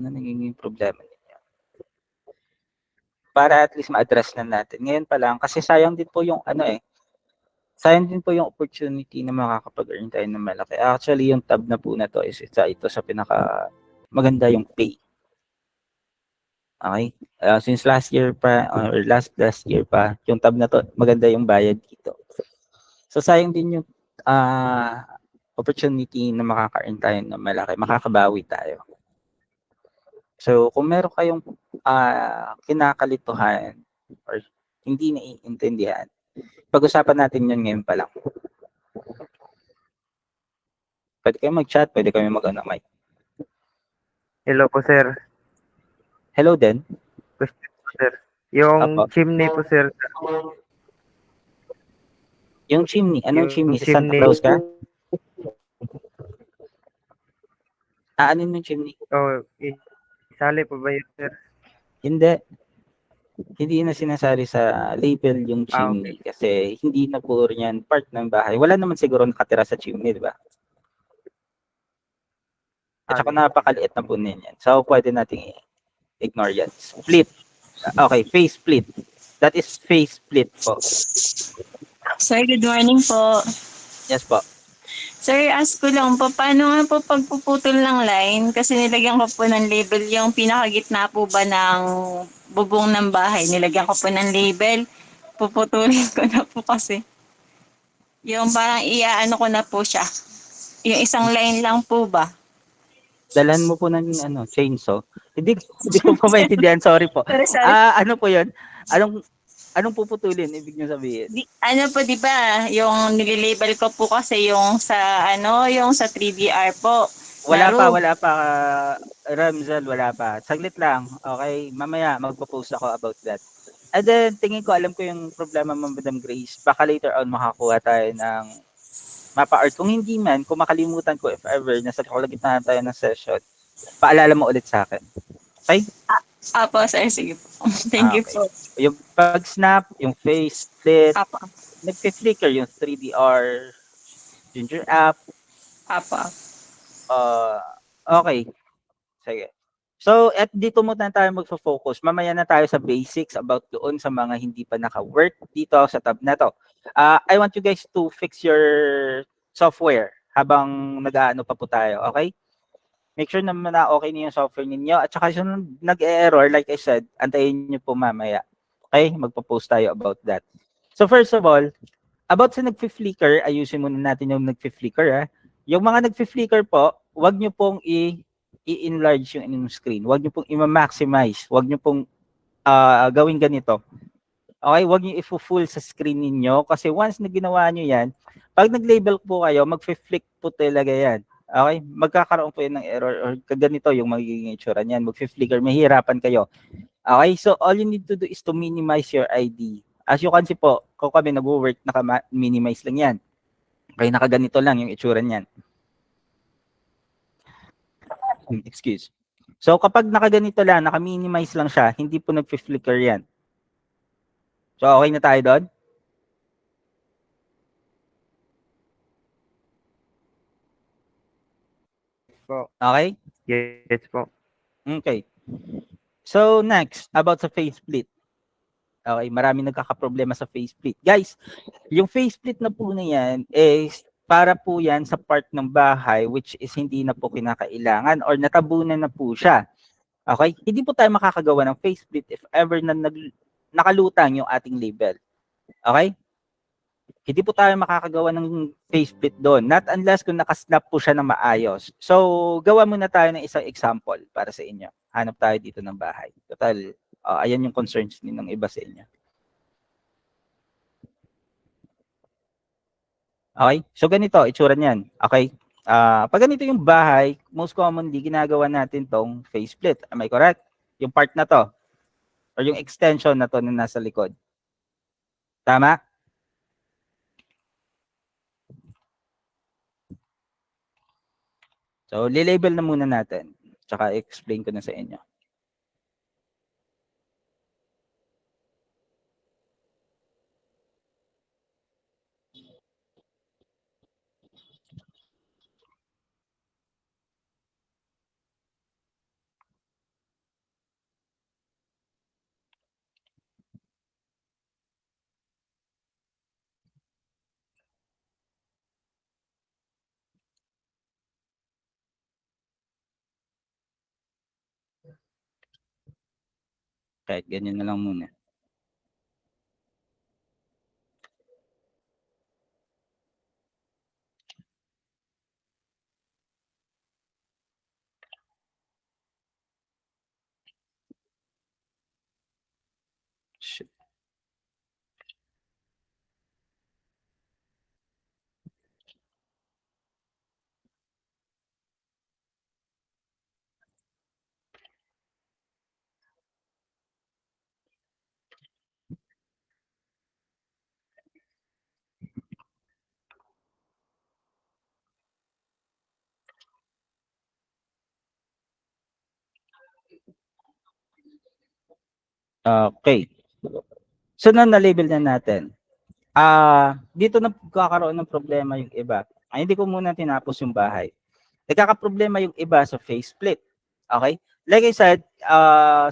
Ano nagiging problema ninyo? Para at least ma-address na natin. Ngayon pa lang, kasi sayang din po yung ano sayang din po yung opportunity na makakapag-earn tayo ng malaki. Actually, yung tab na po na to is ito sa pinaka maganda yung pay. Okay? Since last year pa, or last year pa, yung tab na to, maganda yung bayad dito. So, sayang din yung opportunity na makaka-earn tayo ng malaki, makakabawi tayo. So, kung meron kayong kinakalituhan or hindi naiintindihan, pag-usapan natin yun ngayon pa lang. Pwede kayo mag-chat, pwede kayo mag-ano, mic. Hello po, sir. Hello din. Question po, sir. Yung Apo. chimney po, sir. Yung chimney, anong Yung chimney? Sa Santa chimney. Claus ka? Ano yung chimney? Oh, isali po ba yun, sir? Hindi. Hindi na sinasari sa label yung Okay. chimney kasi hindi na po yan part ng bahay. Wala naman siguro nakatira sa chimney, di ba? At saka Okay. napakaliit na po yan. So, pwede nating ignore yan. Split. Okay, face split. That is face split po. Sir, good morning po. Yes po. Sir, ask ko lang po, paano nga po pagpuputol ng line? Kasi nilagyan ko po ng label yung pinakagitna po ba ng bubong ng bahay. Nilagyan ko po ng label. Puputulin ko na po kasi. Yung parang iaano ko na po siya. Yung isang line lang po ba? Dalan mo po ng chainsaw. Hindi ko po maintindihan, sorry po. Sorry. Ano po 'yon? Anong puputulin ibig niyo sabihin? Ano po 'di ba, yung nililabel ko po kasi yung sa yung sa 3DR po na roof. Wala pa Ramzal, wala pa. Saglit lang. Okay, mamaya magpo-post ako about that. And then tingin ko alam ko yung problema mo, Madam Grace. Baka later on makakuha tayo ng mapa art. Kung hindi man, kung makalimutan ko if ever nasa kalagitnaan tayo ng session, paalala mo ulit sa akin. Okay? Apo, sir, sige po. Thank you Okay. po. Yung pag-snap, yung face split, Apo. nagfi-flicker yung 3DR, Ginger app. Apo. Okay. Sige. So, at dito muna tayo magfo-focus. Mamaya na tayo sa basics about doon sa mga hindi pa naka-work dito sa tab na to. I want you guys to fix your software habang nag-aano pa po tayo, okay? Make sure naman na okay na yung software ninyo. At saka yung nag-error, like I said, antayin nyo po mamaya. Okay? Magpo-post tayo about that. So first of all, about sa nag-flicker, ayusin muna natin yung nag-flicker. Yung mga nag-flicker po, wag nyo pong i-enlarge yung inyong screen. Wag nyo pong i-maximize. Wag nyo pong gawin ganito. Okay? Wag nyo i-full sa screen ninyo kasi once na ginawa nyo yan, pag nag-label po kayo, mag-flick po talaga yan. Okay? Magkakaroon po yan ng error or ganito yung magiging itsura niyan. Mag-flicker, mahirapan kayo. Okay? So, all you need to do is to minimize your ID. As you can see po, kung kami nag-work, naka-minimize lang yan. Okay, nakaganito lang yung itsura niyan. Excuse. So, kapag nakaganito lang, naka-minimize lang siya, hindi po nag-flicker yan. So, okay na tayo doon? Okay? Yes po. Okay. So, next, about sa face split. Okay, marami nagkakaproblema sa face split. Guys, yung face split na po na yan is para po yan sa part ng bahay which is hindi na po kinakailangan or natabunan na po siya. Okay? Hindi po tayo makakagawa ng face split if ever na nakalutang yung ating label. Okay? Hindi po tayo makakagawa ng face split doon. Not unless kung nakasnap po siya ng maayos. So, gawa muna tayo ng isang example para sa inyo. Hanap tayo dito ng bahay. Total, ayan yung concerns ng iba sa inyo. Okay? So, ganito, itsura niyan. Okay? Pag ganito yung bahay, most commonly, ginagawa natin tong face split. Am I correct? Yung part na to. Or yung extension na to na nasa likod. Tama? So, lilabel na muna natin. Tsaka explain ko na sa inyo. Kahit ganyan na lang muna. Shit. Okay. So, na-label na natin. Dito na kakaroon ng problema yung iba. Hindi ko muna tinapos yung bahay. Nagkakaproblema yung iba sa faceplate. Okay? Like I said,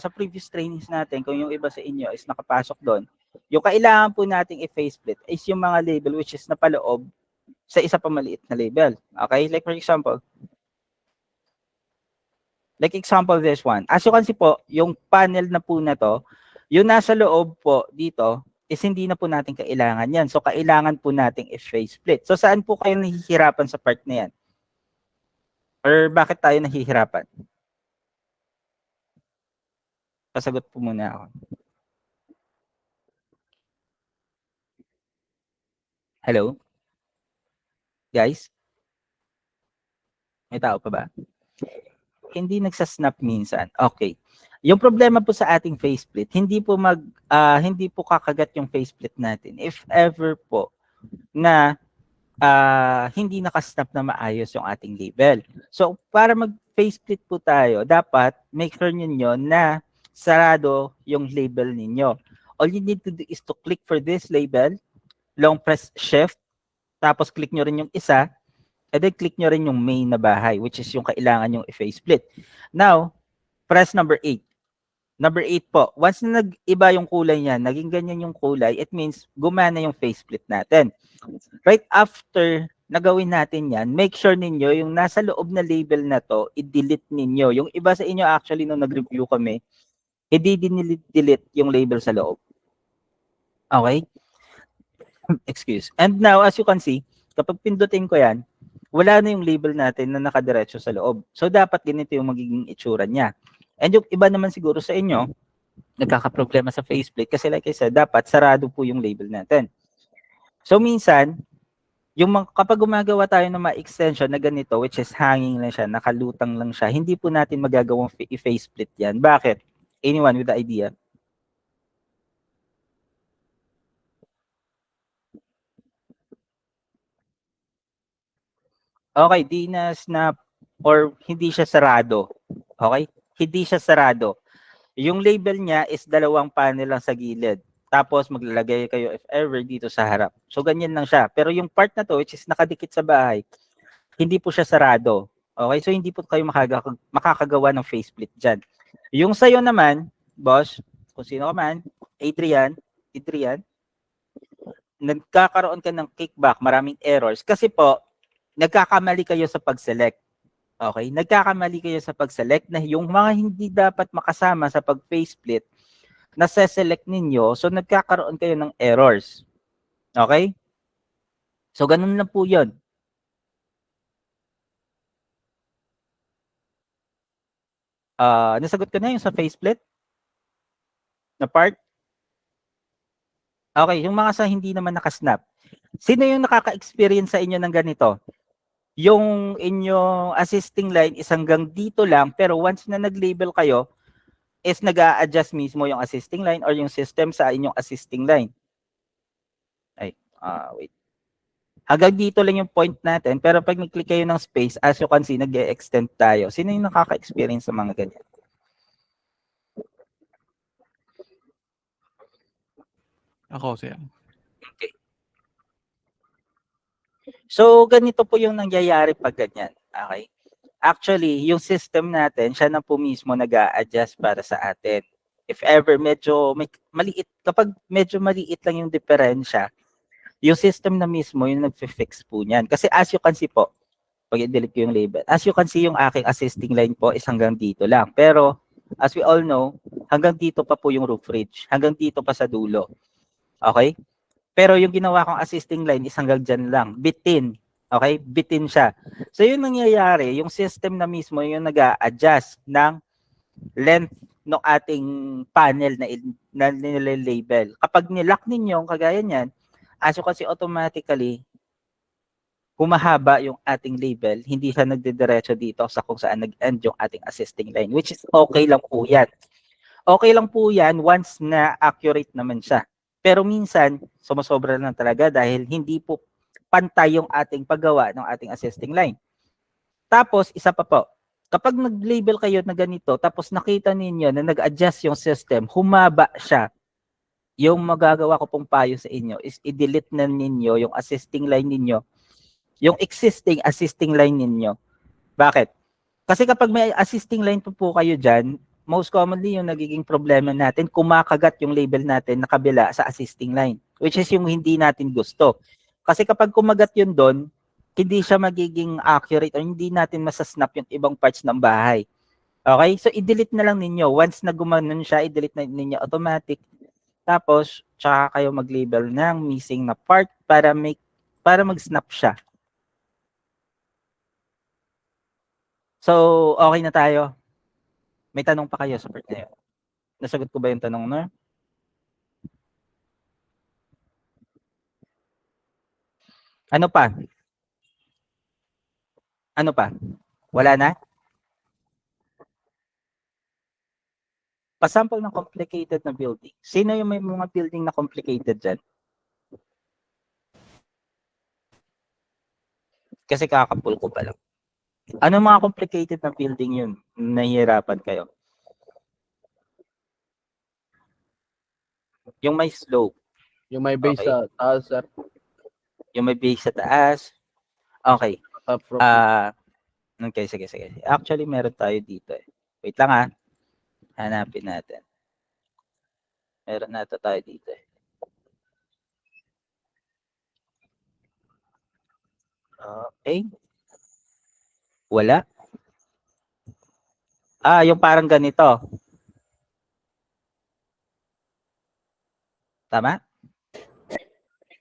sa previous trainings natin, kung yung iba sa inyo is nakapasok doon, yung kailangan po nating i-faceplate is yung mga label which is napaloob sa isa pa maliit na label. Okay? Like for example, this one. As you can see po, yung panel na po na to, yung nasa loob po dito, is hindi na po natin kailangan yan. So, kailangan po nating i-faceplate. So, saan po kayo nahihirapan sa part na yan? Or bakit tayo nahihirapan? Pasagot po muna ako. Hello? Guys? May tao pa ba? Hindi nagsasnap minsan. Okay. Yung problema po sa ating faceplate, hindi po kakagat yung faceplate natin. If ever po na hindi nakasnap na maayos yung ating label. So, para mag-faceplate po tayo, dapat make sure ninyo na sarado yung label ninyo. All you need to do is to click for this label, long press shift, tapos click nyo rin yung isa, and then click nyo rin yung main na bahay, which is yung kailangan yung i-faceplate. Now, press number 8. Number 8 po, once na nag-iba yung kulay niya, naging ganyan yung kulay, it means gumana yung faceplate natin. Right after nagawin natin yan, make sure ninyo yung nasa loob na label na to, i-delete ninyo. Yung iba sa inyo actually nung nag-review kami, hindi delete yung label sa loob. Okay? Excuse. And now, as you can see, kapag pindutin ko yan, wala na yung label natin na nakadiretso sa loob. So, dapat ganito yung magiging itsura niya. And yung iba naman siguro sa inyo, nagkakaproblema sa faceplate kasi like I said, dapat sarado po yung label natin. So, minsan, kapag gumagawa tayo ng mga extension na ganito, which is hanging lang siya, nakalutang lang siya, hindi po natin magagawang i-faceplate yan. Bakit? Anyone with the idea? Okay, di na snap or hindi siya sarado. Okay? Hindi siya sarado. Yung label niya is dalawang panel lang sa gilid. Tapos maglalagay kayo if ever dito sa harap. So ganyan lang siya. Pero yung part na to which is nakadikit sa bahay, hindi po siya sarado. Okay? So hindi po kayo makakagawa ng faceplate dyan. Yung sa'yo naman, boss, kung sino ka man, Adrian, nagkakaroon ka ng kickback, maraming errors. Kasi po, nagkakamali kayo sa pag-select. Okay? Nagkakamali kayo sa pag-select na yung mga hindi dapat makasama sa pag-faceplate, nasa-select ninyo, so nagkakaroon kayo ng errors. Okay? So, ganun na po yun. Nasagot ko na yung sa faceplate na part? Okay, yung mga sa hindi naman nakasnap. Sino yung nakaka-experience sa inyo ng ganito? Yung inyong assisting line is hanggang dito lang, pero once na nag-label kayo, is nag-a-adjust mismo yung assisting line or yung system sa inyong assisting line. Ay, wait. Hanggang dito lang yung point natin, pero pag nag-click kayo ng space, as you can see, nag-extend tayo. Sino yung nakaka-experience sa mga ganyan? Ako, sir. Okay. So, ganito po yung nangyayari pag ganyan. Okay? Actually, yung system natin, siya na po mismo nag-a-adjust para sa atin. If ever medyo maliit, kapag medyo maliit lang yung diferensya, yung system na mismo yung nag-fix po niyan. Kasi as you can see po, pag i-delete ko yung label, as you can see yung aking assisting line po is hanggang dito lang. Pero, as we all know, hanggang dito pa po yung roof ridge, hanggang dito pa sa dulo. Okay? Pero yung ginawa kong assisting line is hanggang dyan lang, bitin. Okay? Bitin siya. So yung nangyayari, yung system na mismo yung nag-a-adjust ng length ng ating panel na nililabel. Kapag nilock ninyo, kagaya niyan, aso kasi automatically, humahaba yung ating label, hindi siya nagdidiretso dito sa kung saan nag-end yung ating assisting line, which is okay lang po yan. Okay lang po yan once na accurate naman siya. Pero minsan, sumusobra lang talaga dahil hindi po pantay yung ating paggawa ng ating assisting line. Tapos, isa pa po, kapag nag-label kayo na ganito, tapos nakita ninyo na nag-adjust yung system, humaba siya, yung magagawa ko pong payo sa inyo is i-delete na ninyo yung assisting line ninyo, yung existing assisting line ninyo. Bakit? Kasi kapag may assisting line po kayo dyan, most commonly yung nagiging problema natin, kumakagat yung label natin na kabila sa assisting line, which is yung hindi natin gusto. Kasi kapag kumagat yun doon, hindi siya magiging accurate o hindi natin masasnap yung ibang parts ng bahay. Okay? So, i-delete na lang ninyo. Once na gumanon siya, i-delete na ninyo automatic. Tapos, tsaka kayo mag-label ng missing na part para mag-snap siya. So, okay na tayo. May tanong pa kayo sa part na yun. Nasagot ko ba yung tanong na? Ano pa? Ano pa? Wala na? Pasample ng complicated na building. Sino yung may mga building na complicated dyan? Kasi kakapul ko pa lang. Ano mga complicated na building yun? Nahihirapan kayo? Yung may slope. Yung may base Okay. sa taas, sir. Yung may base sa taas. Okay. Top rope. Okay, sige. Actually, meron tayo dito eh. Wait lang ha. Hanapin natin. Meron na tayo dito eh. Okay. Wala. Yung parang ganito. Tama?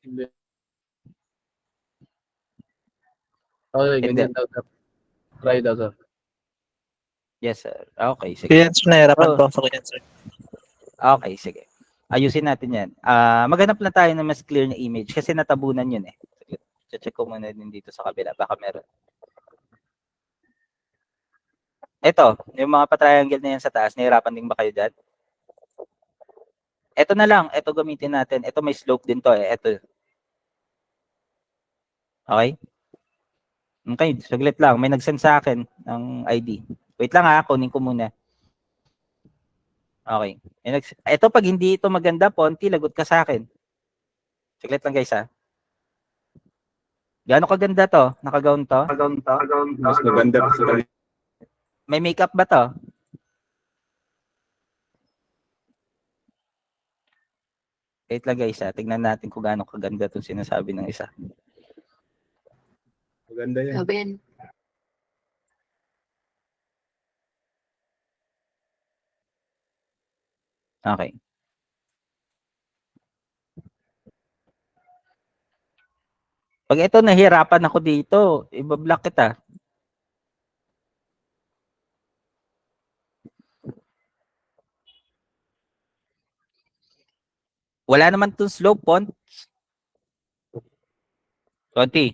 Hindi. Okay, Hindi. ganyan daw, sir. Try daw, sir. Yes, sir. Okay, sige. Kaya sir, nahirapan Oh. po ako ganyan, sir. Okay, sige. Ayusin natin yan. Maghanap lang tayo ng mas clear na image kasi natabunan yun eh. Check ko muna din dito sa kabila. Baka meron. Ito, yung mga pa-triangle na yan sa taas, nahirapan din ba kayo dyan? Ito na lang. Ito gamitin natin. Ito may slope din to eh. Ito. Okay? Okay, saglit lang. May nag-send sa akin ng ID. Wait lang ha, kunin ko muna. Okay. Ito pag hindi ito maganda, Ponti, lagot ka sa akin. Saglit lang guys ha. Gaano kaganda to? Nakagown to? Mas maganda sa May makeup ba to? Wait lang guys ha. Tignan natin kung gaano kaganda itong sinasabi ng isa. maganda yan. Sabihin. Okay. Pag ito nahirapan ako dito, ibablock kita. Wala naman itong slope, Pont. Konti.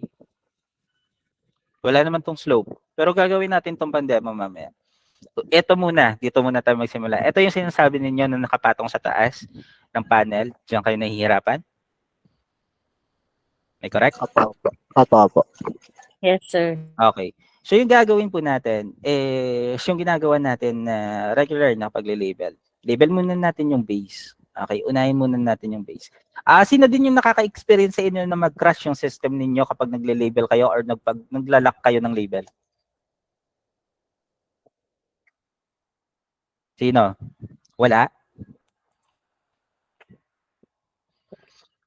Wala naman itong slope. Pero gagawin natin itong pandemo mamaya. Ito muna. Dito muna tayo magsimula. Ito yung sinasabi ninyo na nakapatong sa taas ng panel. Diyan kayo nahihirapan. May correct? Apo. Yes, sir. Okay. So yung gagawin po natin, yung ginagawa natin na regular na pagle-label. Label muna natin yung base. Okay, unahin muna natin yung base. Sino din yung nakaka-experience sa inyo na mag-crash yung system ninyo kapag nagle-label kayo or naglalak kayo ng label? Sino? Wala?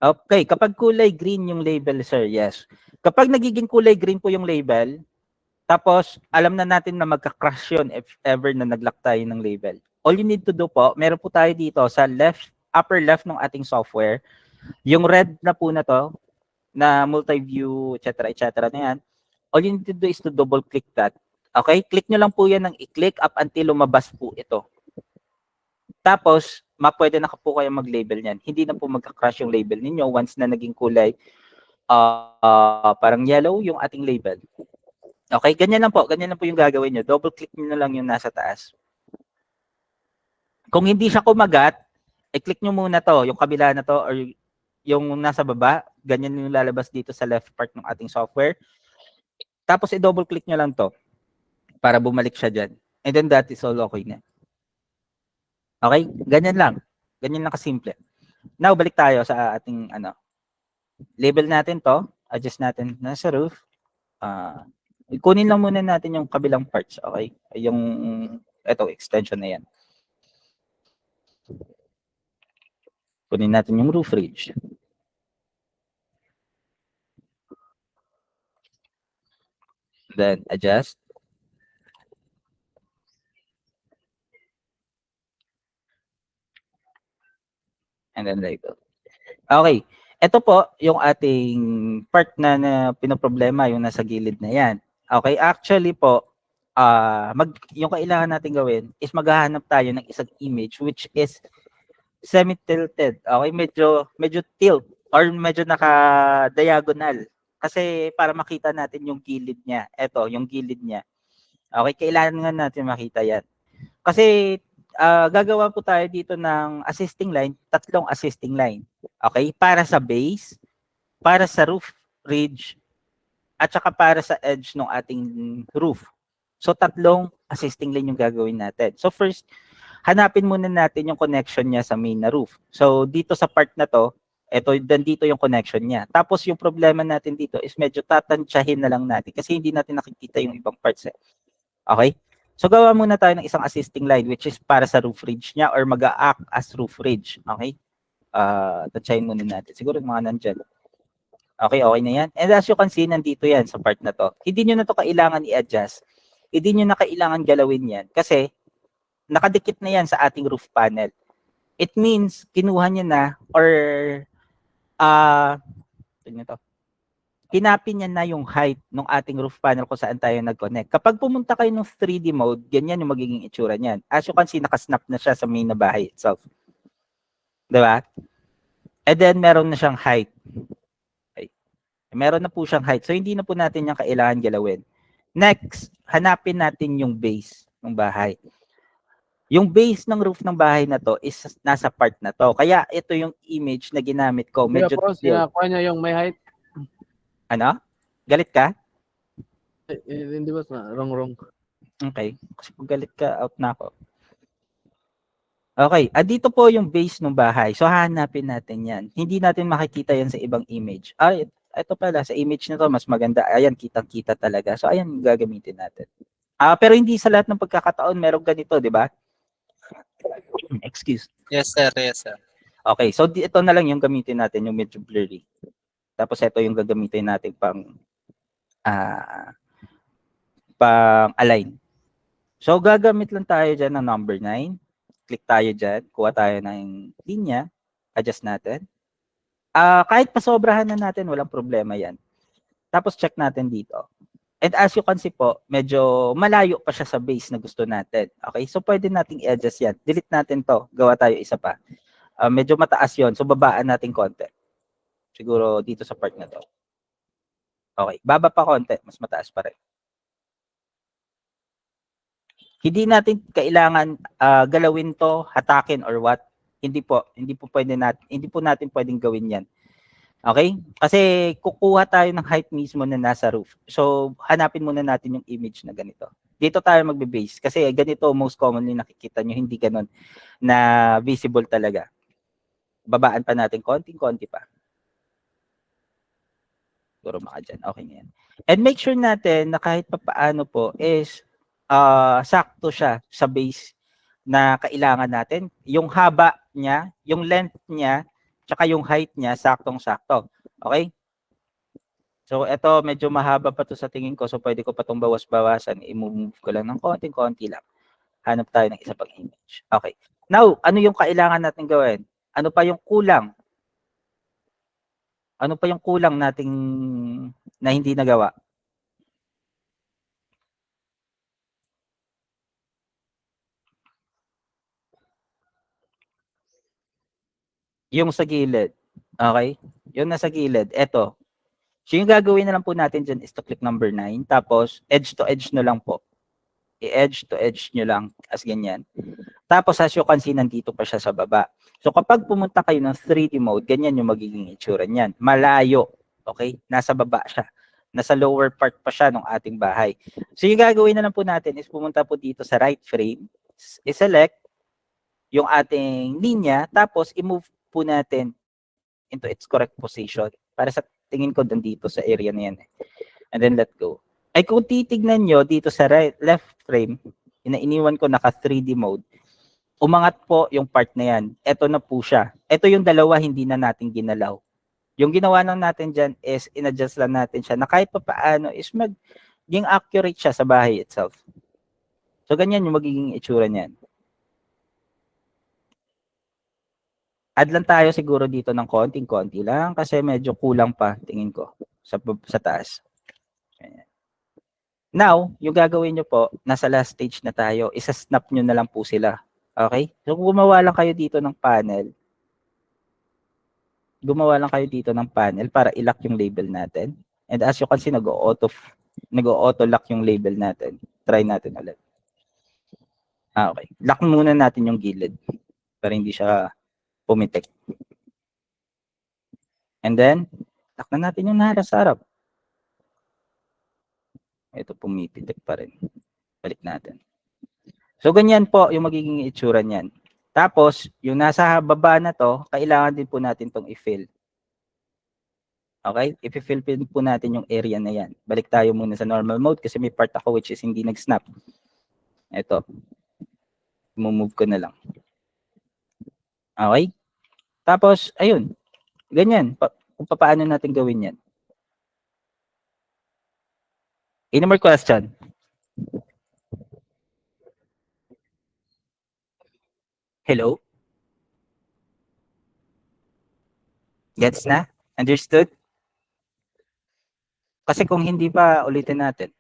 Okay, kapag kulay green yung label, sir, yes. Kapag nagiging kulay green po yung label, tapos alam na natin na magka-crash yun if ever na nag-lock tayo ng label. all you need to do po, meron po tayo dito sa upper left ng ating software, yung red na po na to, na multi-view, etc. na yan, all you need to do is to double click that. Okay? Click nyo lang po yan ng i-click up until lumabas po ito. Tapos, pwede na po kayo mag-label niyan. Hindi na po magka-crash yung label ninyo once na naging kulay parang yellow yung ating label. Okay, ganyan lang po yung gagawin nyo. Double click nyo na lang yung nasa taas. Kung hindi siya kumagat, i-click nyo muna to, yung kabila na to or yung nasa baba, ganyan yung lalabas dito sa left part ng ating software. Tapos i-double click nyo lang to para bumalik siya dyan. And then that is all okay na. Okay? Ganyan lang. Ganyan lang kasimple. Now, balik tayo sa ating label natin to. Adjust natin na sa roof. Kunin lang muna natin yung kabilang parts. Okay? Yung extension na yan. Kunin natin yung roof ridge. Then, adjust. And then like that. Okay. Ito po, yung ating part na pinoproblema, yung nasa gilid na yan. Okay. Actually po, yung kailangan natin gawin is maghahanap tayo ng isang image which is semi-tilted. Okay. Medyo tilt or medyo naka-diagonal. Kasi para makita natin yung gilid niya. Ito, yung gilid niya. Okay. Kailangan nga natin makita yan. Kasi gagawa po tayo dito ng assisting line, 3 assisting line. Okay? Para sa base, para sa roof ridge, at saka para sa edge ng ating roof. So, 3 assisting line yung gagawin natin. So, first, hanapin muna natin yung connection niya sa main na roof. So, dito sa part na to, dito yung connection niya. Tapos, yung problema natin dito is medyo tatansyahin na lang natin kasi hindi natin nakikita yung ibang parts. Okay? So, gawa muna tayo ng isang assisting line which is para sa roof ridge niya or mag-a-act as roof ridge. Okay? Tansyahin muna natin. Siguro mga nandyan. Okay na yan. And as you can see, nandito yan sa part na to. Hindi nyo na to kailangan i-adjust. Hindi nyo na kailangan galawin yan kasi nakadikit na yan sa ating roof panel. It means, kinuha nyo na or hinapin niya na yung height ng ating roof panel kung saan tayo nag-connect. Kapag pumunta kayo ng 3D mode, ganyan yung magiging itsura niyan. As you can see, nakasnap na siya sa main na bahay itself. Diba? And then, meron na siyang height. Okay. Meron na po siyang height. So, hindi na po natin yung kailangan galawin. Next, hanapin natin yung base ng bahay. Yung base ng roof ng bahay na to is nasa part na to. Kaya, ito yung image na ginamit ko. Medyo Sinakuha niya yung may height. Ano? Galit ka? Hindi ba? Wrong. Okay. Kasi kung galit ka, out na ako. Okay. Dito po yung base ng bahay. So, hanapin natin yan. Hindi natin makikita yan sa ibang image. Ito pala. Sa image na to, mas maganda. Ayan, kitang-kita talaga. So, ayan, gagamitin natin. Pero hindi sa lahat ng pagkakataon merong ganito, di ba? Excuse. Yes, sir. Yes, sir. Okay. So, ito na lang yung gamitin natin, yung medyo blurry. Tapos ito yung gagamitin natin pang align. So gagamit lang tayo dyan ng number 9. Click tayo dyan. Kuha tayo ng linya. Adjust natin. Kahit pasobrahan na natin, walang problema yan. Tapos check natin dito. And as you can see po, medyo malayo pa siya sa base na gusto natin. Okay? So pwede nating i-adjust yan. Delete natin to. Gawa tayo isa pa. Medyo mataas yon. So babaan natin konti. Siguro dito sa part na to. Okay. Baba pa konti. Mas mataas pa rin. Hindi natin kailangan galawin to, hatakin or what. Hindi po natin pwedeng gawin yan. Okay? Kasi kukuha tayo ng height mismo na nasa roof. So, hanapin muna natin yung image na ganito. Dito tayo magbe-base. Kasi ganito most commonly nakikita nyo, hindi ganun na visible talaga. Babaan pa natin konting-konti pa. Siguro maka dyan. Okay na yan. And make sure natin na kahit papaano po is sakto siya sa base na kailangan natin. Yung haba niya, yung length niya, tsaka yung height niya, saktong-sakto. Okay? So, ito medyo mahaba pa to sa tingin ko. So, pwede ko pa itong bawas-bawasan. I-move ko lang ng konting-konti lang. Hanap tayo ng isa pang image. Okay. Now, ano yung kailangan natin gawin? Ano pa yung kulang? Ano pa yung kulang nating na hindi nagawa? Yung sa gilid. Okay? Yung nasa gilid. Eto. So yung gagawin na lang po natin dyan is to click number 9. Tapos, edge to edge na lang po. I-edge to edge nyo lang as ganyan. Tapos, as you can see, nandito pa siya sa baba. So kapag pumunta kayo ng 3D mode, ganyan yung magiging itsura niyan. Malayo. Okay? Nasa baba siya. Nasa lower part pa siya ng ating bahay. So yung gagawin na lang po natin is pumunta po dito sa right frame. I-select yung ating linya. Tapos, i-move po natin into its correct position. Para sa tingin ko dito sa area na yan. And then let go. Ay kung titignan nyo dito sa left frame, iniwan ko naka 3D mode, umangat po yung part na yan. Ito na po siya. Ito yung dalawa hindi na natin ginalaw. Yung ginawa lang natin dyan is in-adjust lang natin siya na kahit pa paano is maging accurate siya sa bahay itself. So ganyan yung magiging itsura niyan. Add lang tayo siguro dito ng konting-konti lang kasi medyo kulang pa tingin ko sa taas. Ayan. Now, yung gagawin nyo po, nasa last stage na tayo, isa-snap nyo na lang po sila. Okay? So gumawa lang kayo dito ng panel. Gumawa lang kayo dito ng panel para i-lock yung label natin. And as you can see, nag-auto lock yung label natin. Try natin ulit. Okay. Lock muna natin yung gilid para hindi siya pumitik. And then, lock na natin yung harap. Ito pumipitik pa rin. Balik natin. So, ganyan po yung magiging itsura niyan. Tapos, yung nasa baba na to, kailangan din po natin tong i-fill. Okay? I-fill po natin yung area na yan. Balik tayo muna sa normal mode kasi may part ako which is hindi nag-snap. Ito. Move ko na lang. Okay? Tapos, ayun. Ganyan. Kung paano natin gawin yan. Any more question? Hello? Gets na? Understood? Kasi kung hindi pa, ulitin natin.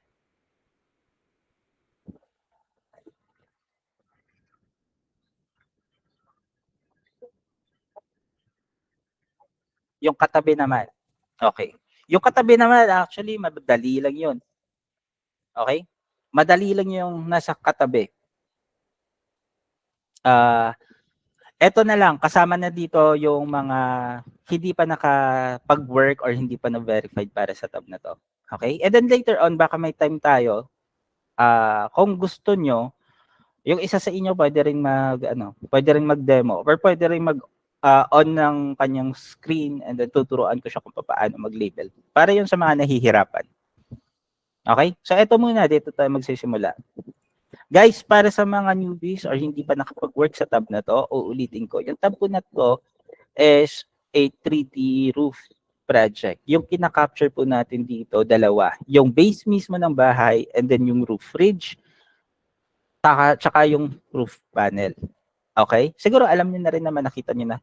Yung katabi naman. Okay. Yung katabi naman, actually, madali lang yun. Okay? Madali lang yung nasa katabi. Eto na lang, kasama na dito yung mga hindi pa nakapag-work or hindi pa na-verified para sa tab na to. Okay? And then later on, baka may time tayo, kung gusto nyo, yung isa sa inyo pwede rin mag-demo or pwede rin on ng kanyang screen and then tuturuan ko siya kung paano mag-label. Para yun sa mga nahihirapan. Okay? So eto muna, dito tayo magsisimula. Guys, para sa mga newbies or hindi pa nakapag-work sa tab na to, uulitin ko. Yung tab po na to is a 3D roof project. Yung kinakapture po natin dito, dalawa. Yung base mismo ng bahay and then yung roof ridge tsaka yung roof panel. Okay? Siguro alam niyo na rin naman, nakita niyo na.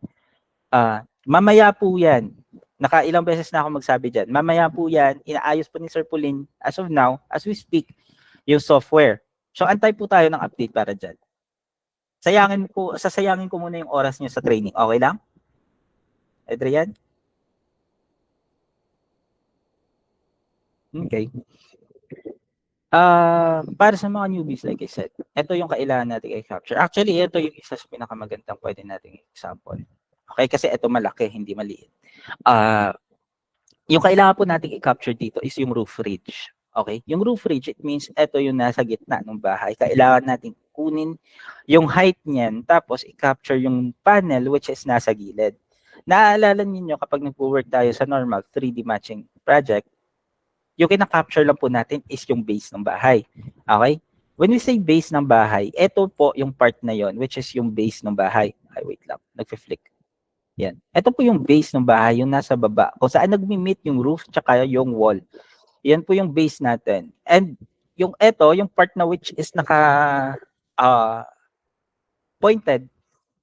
Mamaya po yan. Nakailang beses na ako magsabi dyan. Mamaya po yan, inaayos po ni Sir Pauline as of now, as we speak, yung software. So, antay po tayo ng update para dyan. Sasayangin ko muna yung oras niyo sa training. Okay lang? Adrian? Okay. Para sa mga newbies, like I said, ito yung kailangan natin i-capture. Actually, ito yung isa sa pinakamagandang pwede nating example. Okay? Kasi ito malaki, hindi maliit. Yung kailangan po natin i-capture dito is yung roof ridge. Okay? Yung roof ridge, it means ito yung nasa gitna ng bahay. Kailangan natin kunin yung height niyan, tapos i-capture yung panel which is nasa gilid. Naaalala niyo kapag nagpo-work tayo sa normal 3D matching project, yung kina-capture lang po natin is yung base ng bahay. Okay? When we say base ng bahay, ito po yung part na yon which is yung base ng bahay. Ay, wait lang. Nagfi-flick. Yan. Ito po yung base ng bahay, yung nasa baba. Kung saan nagmi-meet yung roof tsaka yung wall. Yan po yung base natin. And yung ito, yung part na which is pointed,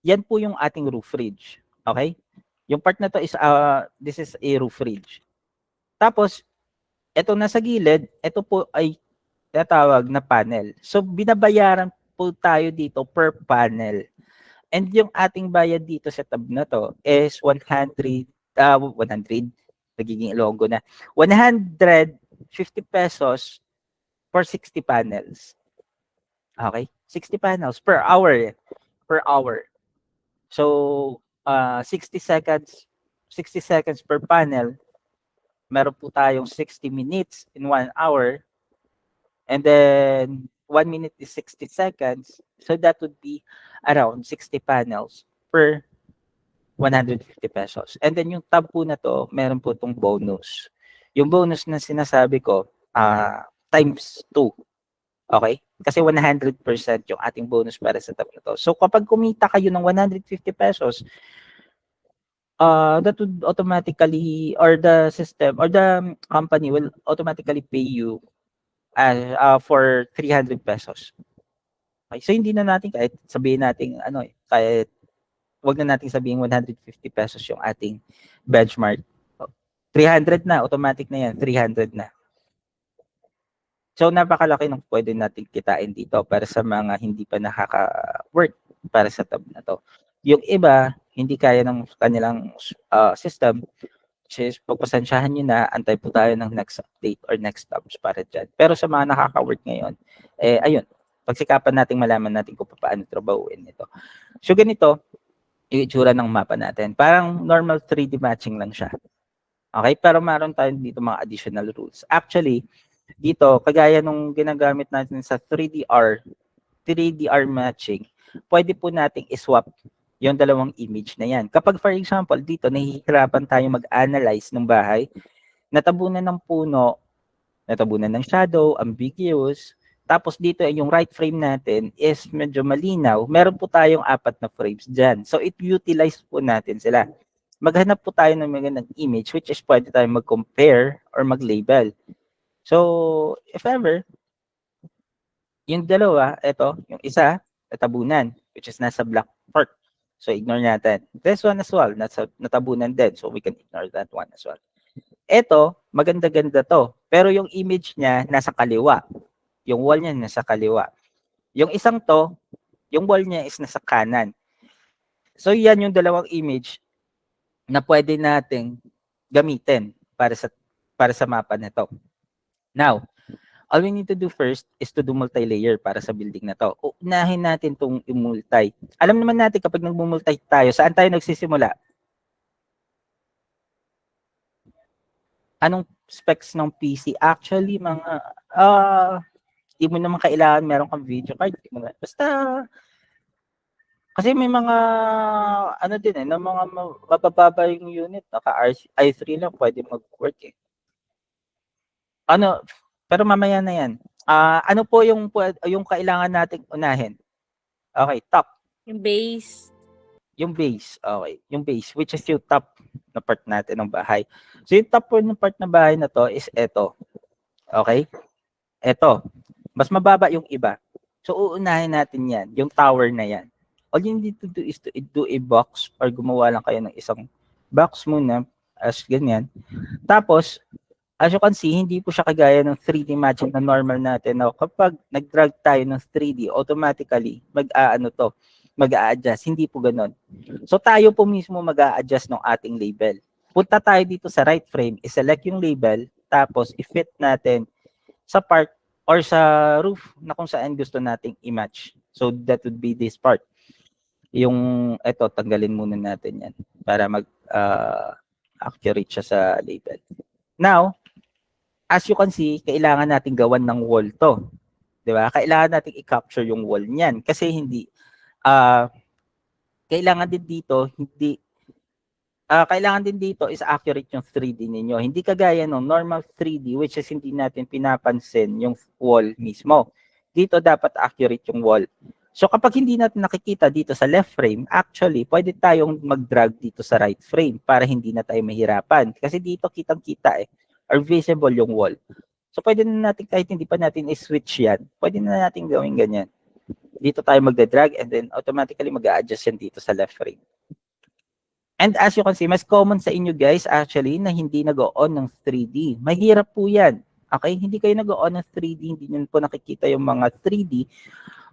yan po yung ating roof ridge. Okay? Yung part na to is, this is a roof ridge. Tapos, ito nasa gilid, ito po ay tinatawag na panel. So, binabayaran po tayo dito per panel. And yung ating bayad dito sa tab na to is 100, nagiging logo na, 150 pesos for 60 panels. Okay? 60 panels per hour. Per hour. So, 60 seconds per panel. Meron po tayong 60 minutes in 1 hour. And then, 1 minute is 60 seconds. So, that would be around 60 panels per 150 pesos. And then, yung tab po na to, meron po itong bonus. Yung bonus na sinasabi ko, times 2. Okay? Kasi 100% yung ating bonus para sa tab na to. So, kapag kumita kayo ng 150 pesos, that would automatically, or the system, or the company will automatically pay you for 300 pesos. Okay? So, hindi na natin, kahit sabihin natin, kahit wag na natin sabihin 150 pesos yung ating benchmark. 300 na, automatic na yan, 300 na. So, napakalaki ng pwede natin kitain dito para sa mga hindi pa nakaka-work para sa tab na to. Yung iba, hindi kaya ng kanilang system, which is pagpasensyahan nyo na, antay po tayo ng next update or next tabs para dyan. Pero sa mga nakaka-work ngayon, ayun, pagsikapan natin malaman natin kung paano trabahuin ito. So, ganito, yung itsura ng mapa natin. Parang normal 3D matching lang siya. Okay? Pero meron tayo dito mga additional rules. Actually, dito, kagaya nung ginagamit natin sa 3DR matching, pwede po nating iswap yung dalawang image na yan. Kapag, for example, dito, nahihirapan tayo mag-analyze ng bahay, natabunan ng puno, natabunan ng shadow, ambiguous, tapos dito, yung right frame natin is medyo malinaw, meron po tayong 4 na frames dyan. So, it-utilize po natin sila. Maghanap po tayo ng magandang image, which is pwede tayo mag-compare or mag-label. So, if ever, yung dalawa, ito, yung isa, natabunan, which is nasa black part. So, ignore natin. This one as well, natabunan din. So, we can ignore that one as well. Ito, maganda-ganda to. Pero yung image niya, nasa kaliwa. Yung wall niya, nasa kaliwa. Yung isang to, yung wall niya is nasa kanan. So, yan yung dalawang image na pwede nating gamitin para sa mapa na to. Now, all we need to do first is to do multi-layer para sa building na to. Unahin natin itong i-multi. Alam naman natin kapag nag-multi tayo, saan tayo nagsisimula? Anong specs ng PC? Actually, di mo naman kailangan meron kang video card. Basta, kasi may mga, ng mga mabababa yung unit. i3 lang, pwede mag-work eh. Pero mamaya na yan. Ano po yung kailangan nating unahin? Okay, top. Yung base. Yung base, okay. Yung base, which is yung top na part natin ng bahay. So, yung top ng part ng bahay na to is ito. Okay? Ito. Mas mababa yung iba. So, uunahin natin yan. Yung tower na yan. All you need to do is to do a box or gumawa lang kayo ng isang box muna as ganyan. Tapos, as you can see, hindi po siya kagaya ng 3D matching na normal natin. Now, kapag nag-drag tayo ng 3D, automatically, mag-a-adjust. Hindi po ganun. So, tayo po mismo mag-a-adjust ng ating label. Punta tayo dito sa right frame, i-select yung label, tapos i-fit natin sa part or sa roof na kung saan gusto nating i-match. So, that would be this part. Yung, eto, tanggalin muna natin yan para mag-accurate siya sa label. Now, as you can see, kailangan natin gawan ng wall to. 'Di ba? Kailangan natin i-capture yung wall niyan kasi hindi kailangan din dito is accurate yung 3D ninyo. Hindi kagaya ng normal 3D which is hindi natin pinapansin yung wall mismo. Dito dapat accurate yung wall. So kapag hindi natin nakikita dito sa left frame, actually pwede tayong mag-drag dito sa right frame para hindi na tayo mahirapan. Kasi dito kitang-kita or visible yung wall. So, pwede na natin, kahit hindi pa natin i-switch yan, pwede na natin gawin ganyan. Dito tayo magda-drag and then automatically mag-a-adjust yan dito sa left frame. And as you can see, mas common sa inyo guys actually na hindi nag-on ng 3D. Mahirap po yan. Okay? Hindi kayo nag-on ng 3D, hindi nyo po nakikita yung mga 3D.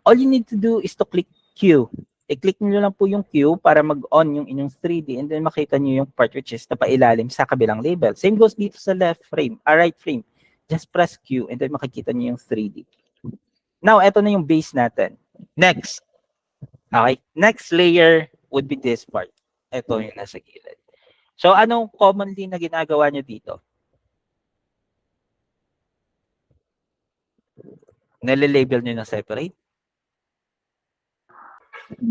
All you need to do is to click Q. I-click nyo lang po yung Q para mag-on yung inyong 3D and then makita nyo yung part which is napailalim sa kabilang label. Same goes dito sa left frame, right frame. Just press Q and then makikita nyo yung 3D. Now, eto na yung base natin. Next. Okay? Next layer would be this part. Ito yung nasa gilid. So, anong commonly na ginagawa nyo dito? Nalilabel nyo na separate?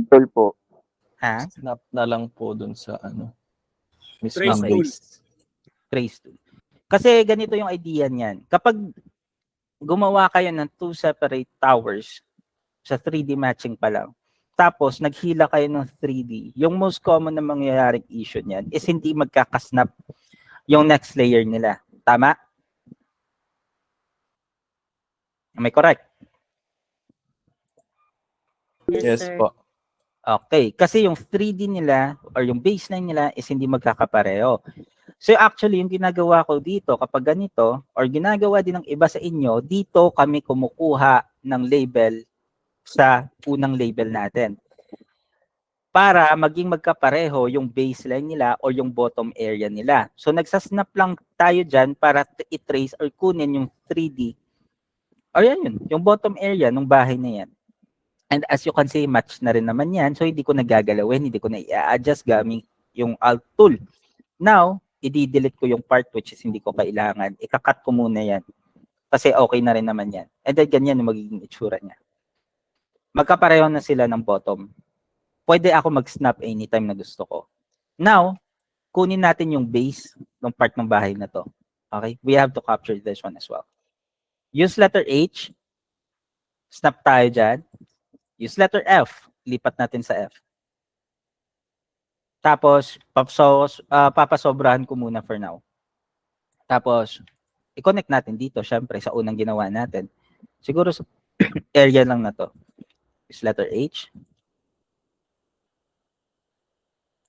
Tool po. Ha? Snap na lang po dun sa ano. Trace Okay. tool. Trace tool. Kasi ganito yung idea niyan. Kapag gumawa kayo ng 2 separate towers sa 3D matching pa lang, tapos naghila kayo ng 3D, yung most common na mangyayaring issue niyan is hindi magkakasnap yung next layer nila. Tama? Am I correct? Yes po. Okay. Kasi yung 3D nila or yung baseline nila is hindi magkakapareho. So actually, yung ginagawa ko dito kapag ganito or ginagawa din ng iba sa inyo, dito kami kumukuha ng label sa unang label natin para maging magkapareho yung baseline nila or yung bottom area nila. So nagsasnap lang tayo dyan para i-trace or kunin yung 3D or yan yun, yung bottom area ng bahay na yan. And as you can see, match na rin naman yan. So hindi ko nagagalawin, hindi ko na i-adjust gaming yung Alt tool. Now, i-delete ko yung part which is hindi ko kailangan. Ika-cut ko muna yan. Kasi okay na rin naman yan. And then ganyan yung magiging itsura niya. Magkapareho na sila ng bottom. Pwede ako mag-snap anytime na gusto ko. Now, kunin natin yung base ng part ng bahay na to. Okay? We have to capture this one as well. Use letter H. Snap tayo dyan. Use letter F. Lipat natin sa F. Tapos, papasobrahan ko muna for now. Tapos, i-connect natin dito, syempre, sa unang ginawa natin. Siguro sa area lang na to. Is letter H.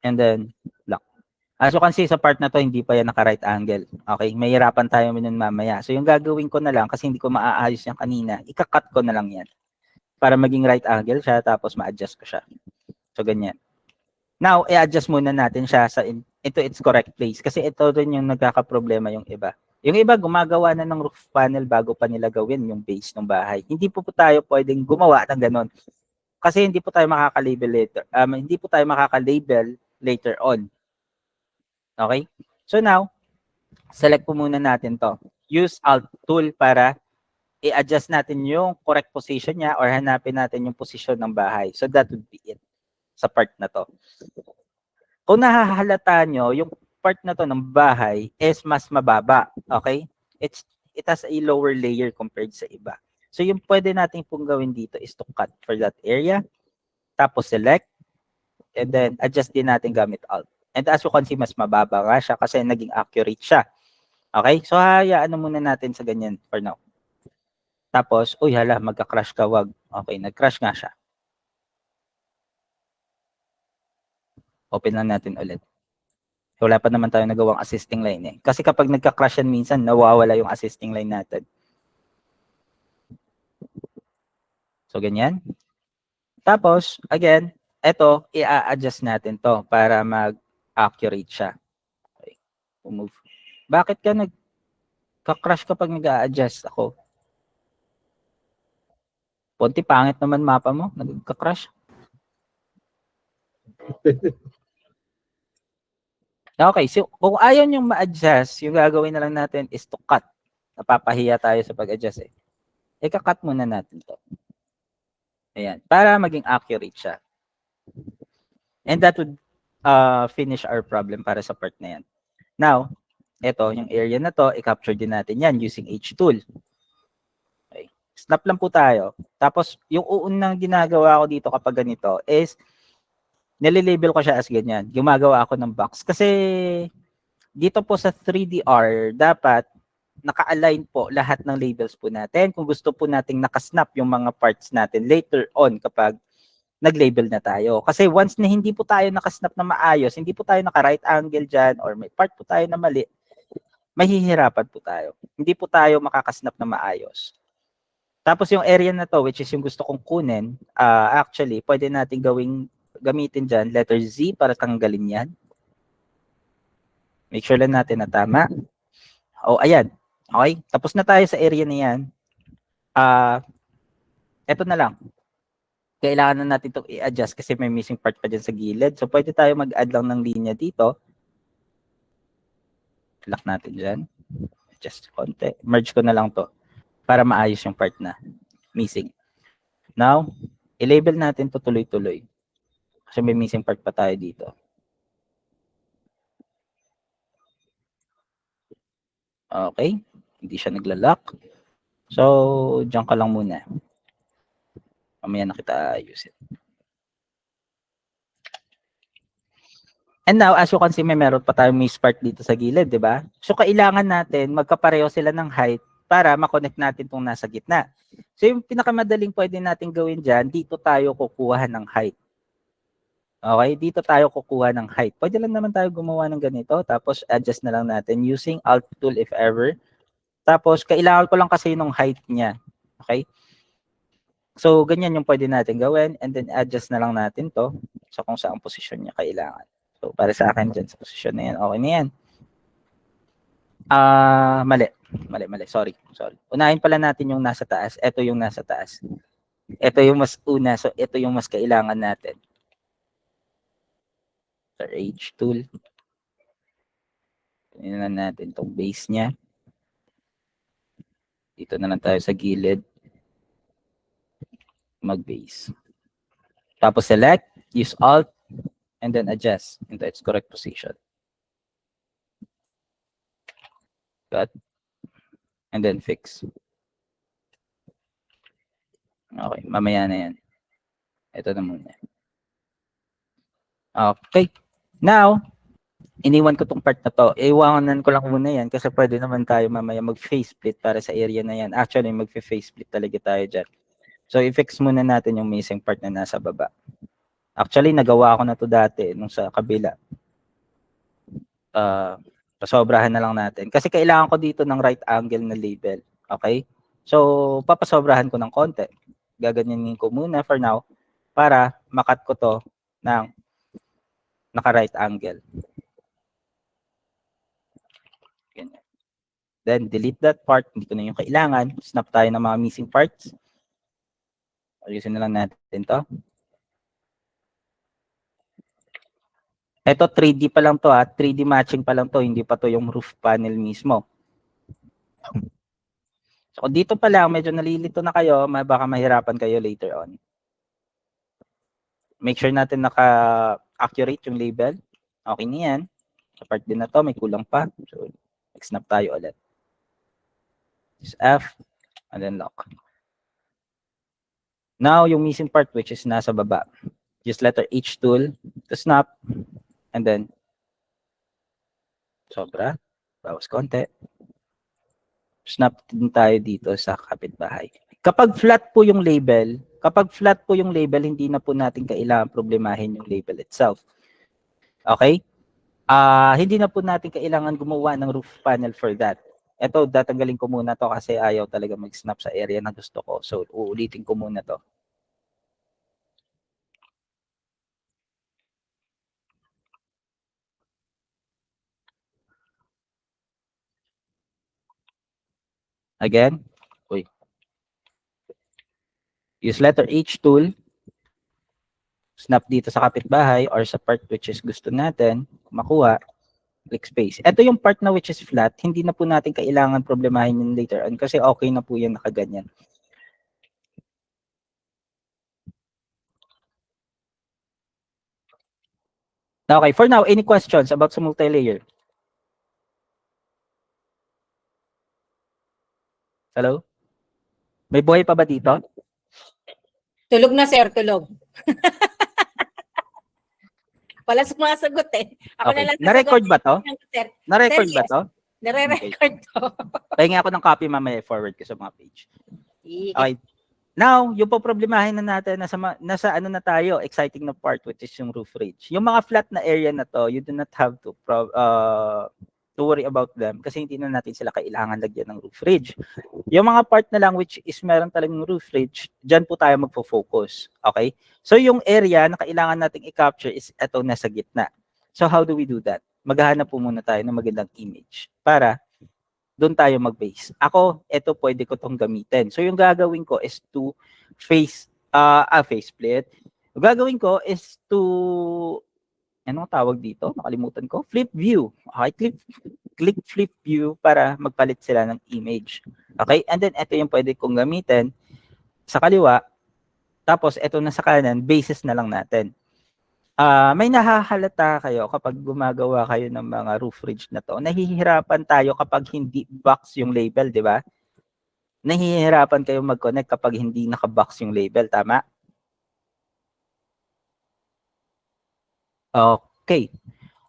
And then, lock. As you can see, sa part na to, hindi pa yan naka-right angle. Okay? Mahirapan tayo minun mamaya. So, yung gagawin ko na lang, kasi hindi ko maaayos yan kanina, ika-cut ko na lang yan. Para maging right angle siya, tapos ma-adjust ko siya. So, ganyan. Now, i-adjust muna natin siya into its correct place. Kasi ito rin yung nagkakaproblema yung iba. Yung iba, gumagawa na ng roof panel bago pa nila gawin yung base ng bahay. Hindi po tayo pwedeng gumawa ng ganon. Kasi hindi po tayo makaka-label later. Hindi po tayo makaka-label later on. Okay? So now, select po muna natin to. Use Alt tool para i-adjust natin yung correct position niya or hanapin natin yung position ng bahay. So that would be it sa part na to. Kung nahahalata nyo, yung part na to ng bahay is mas mababa. Okay? It has a lower layer compared sa iba. So yung pwede natin pong gawin dito is to cut for that area. Tapos select. And then adjust din natin gamit Alt. And as you can see, mas mababa nga siya kasi naging accurate siya. Okay? So hayaan na muna natin sa ganyan for now. Tapos, uy hala, magka-crash ka, wag. Okay, nag-crash nga siya. Open lang natin ulit. Wala pa naman tayo nagawang assisting line eh. Kasi kapag nagka-crash yan minsan, nawawala yung assisting line natin. So, ganyan. Tapos, again, eto, i-adjust natin to para mag-accurate siya. Okay. Move. Bakit ka nagka-crash kapag nag-a-adjust ako? Ponti, pangit naman mapa mo. Nagka-crash. Okay, so kung ayaw nyo ma-adjust, yung gagawin na lang natin is to cut. Napapahiya tayo sa pag-adjust eh. Ika-cut muna natin to. Ayan, para maging accurate siya. And that would finish our problem para sa part na yan. Now, ito, yung area na to, i-capture din natin yan using H tool. Okay. Snap lang po tayo. Tapos, yung unang ginagawa ko dito kapag ganito is nililabel ko siya as ganyan. Gumagawa ako ng box. Kasi dito po sa 3DR, dapat naka-align po lahat ng labels po natin. Kung gusto po nating nakasnap yung mga parts natin later on kapag nag-label na tayo. Kasi once na hindi po tayo nakasnap na maayos, hindi po tayo naka-right angle dyan, or may part po tayo na mali, mahihirapan po tayo. Hindi po tayo makakasnap na maayos. Tapos yung area na to, which is yung gusto kong kunin, actually, pwede natin gamitin dyan, letter Z para tanggalin yan. Make sure lang natin na tama. O, ayan. Okay? Tapos na tayo sa area na yan. Eto na lang. Kailangan na natin itong i-adjust kasi may missing part pa dyan sa gilid. So, pwede tayo mag-add lang ng linya dito. Lock natin dyan. Adjust konti. Merge ko na lang to para maayos yung part na missing. Now, i-label natin to tuloy-tuloy. Kasi may missing part pa tayo dito. Okay. Hindi siya nagla-lock. So, dyan ka lang muna. Mamaya na kita ayusin. And now, as you can see, may meron pa tayong miss part dito sa gilid, di ba? So, kailangan natin magkapareho sila ng height para makonect natin itong nasa gitna. So, yung pinakamadaling pwede natin gawin dyan, dito tayo kukuha ng height. Okay? Dito tayo kukuha ng height. Pwede lang naman tayo gumawa ng ganito, tapos adjust na lang natin using Alt tool if ever. Tapos, kailangan ko lang kasi yung height niya. Okay? So, ganyan yung pwede natin gawin, and then adjust na lang natin to sa kung saan posisyon niya kailangan. So, para sa akin dyan, sa posisyon na yan, okay na yan. Mali. Sorry. Unahin pala natin yung nasa taas. Ito yung nasa taas. Ito yung mas una. So, ito yung mas kailangan natin. Sa H tool. Tingnan natin itong base niya. Dito na lang tayo sa gilid. Mag-base. Tapos select, use Alt, and then adjust into its correct position. Cut. And then fix. Okay, mamaya na yan. Ito na muna. Okay. Now, iniwan ko tong part na to. Iwanan ko lang muna yan kasi pwede naman tayo mamaya mag-face split para sa area na yan. Actually, mag-face split talaga tayo dyan. So, i-fix muna natin yung missing part na nasa baba. Actually, nagawa ko na to dati nung sa kabila. Pasobrahan na lang natin. Kasi kailangan ko dito ng right angle na label. Okay? So, papasobrahan ko ng konti. Gaganyanin ko muna for now para makat ko to ng naka-right angle. Ganyan. Then, delete that part. Hindi ko na yung kailangan. Snap tayo ng mga missing parts. Ayusin na lang natin to. Ito 3D pa lang to 3D matching pa lang to, hindi pa to yung roof panel mismo. So dito pa lang medyo nalilito na kayo, baka mahirapan kayo later on. Make sure natin naka-accurate yung label. Okay na yan. Sa part din na to, may kulang pa. So snap tayo ulit. Just F and then lock. Now yung missing part which is nasa baba. Just letter H tool to snap. And then, sobra, bawas konti. Snap din tayo dito sa kapitbahay. Kapag flat po yung label, hindi na po natin kailangan problemahin yung label itself. Okay? Hindi na po natin kailangan gumawa ng roof panel for that. Ito, tatanggalin ko muna to kasi ayaw talaga mag-snap sa area na gusto ko. So, uulitin ko muna to. Again, use letter H tool, snap dito sa kapitbahay or sa part which is gusto natin, makuha, click space. Ito yung part na which is flat, hindi na po natin kailangan problemahin yun later on kasi okay na po yan nakaganyan. Okay, for now, any questions about sa multi-layer? Hello? May buhay pa ba dito? Tulog na, sir. Tulog. Wala sumasagot eh. Ako Okay. na lang Na-record ba to? Sir. Na-record Sir, ba yes. to? Nare-record to. Pahinga ako ng copy mamaya, forward ko sa mga page. Okay. Now, yung po problemahin na natin, nasa ano na tayo, exciting na part, which is yung roof ridge. Yung mga flat na area na to, you do not have to worry about them kasi hindi na natin sila kailangan lagyan ng roof ridge. Yung mga part na lang which is meron talagang roof ridge, dyan po tayo magfo-focus. Okay? So yung area na kailangan nating i-capture is eto nasa gitna. So how do we do that? Maghahanap po muna tayo ng magandang image para doon tayo mag-base. Ako, ito pwede ko tong gamitin. So yung gagawin ko is to face split. Yung gagawin ko is to anong tawag dito? Nakalimutan ko. Flip view. Okay, click flip view para magpalit sila ng image. Okay? And then ito yung pwede kong gamitin sa kaliwa. Tapos ito na sa kanan, basis na lang natin. May nahahalata kayo kapag gumagawa kayo ng mga roof ridge na to. Nahihirapan tayo kapag hindi box yung label, di ba? Nahihirapan kayo mag-connect kapag hindi naka-box yung label, tama? Okay.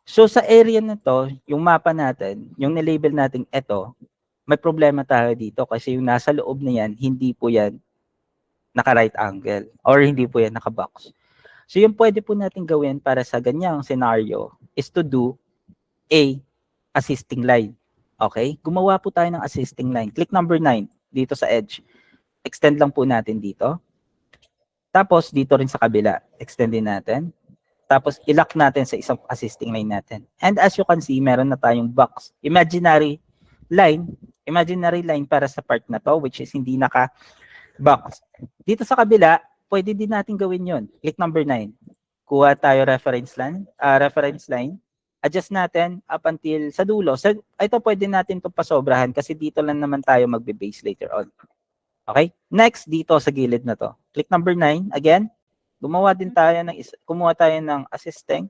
So sa area na to, yung mapa natin, yung nilabel natin ito, may problema tayo dito kasi yung nasa loob na yan, hindi po yan naka-right angle or hindi po yan naka-box. So yung pwede po natin gawin para sa ganyang scenario is to do a assisting line. Okay? Gumawa po tayo ng assisting line. Click number 9 dito sa edge. Extend lang po natin dito. Tapos dito rin sa kabila, extend din natin. Tapos ilock natin sa isang assisting line natin. And as you can see, meron na tayong box. Imaginary line para sa part na to which is hindi naka-box. Dito sa kabila, pwede din natin gawin yon. Click number 9. Kuha tayo reference line. Adjust natin up until sa dulo. Ito pwede natin itong pasobrahan kasi dito lang naman tayo magbe-base later on. Okay? Next, dito sa gilid na to. Click number 9. Again, kumuha tayo ng assisting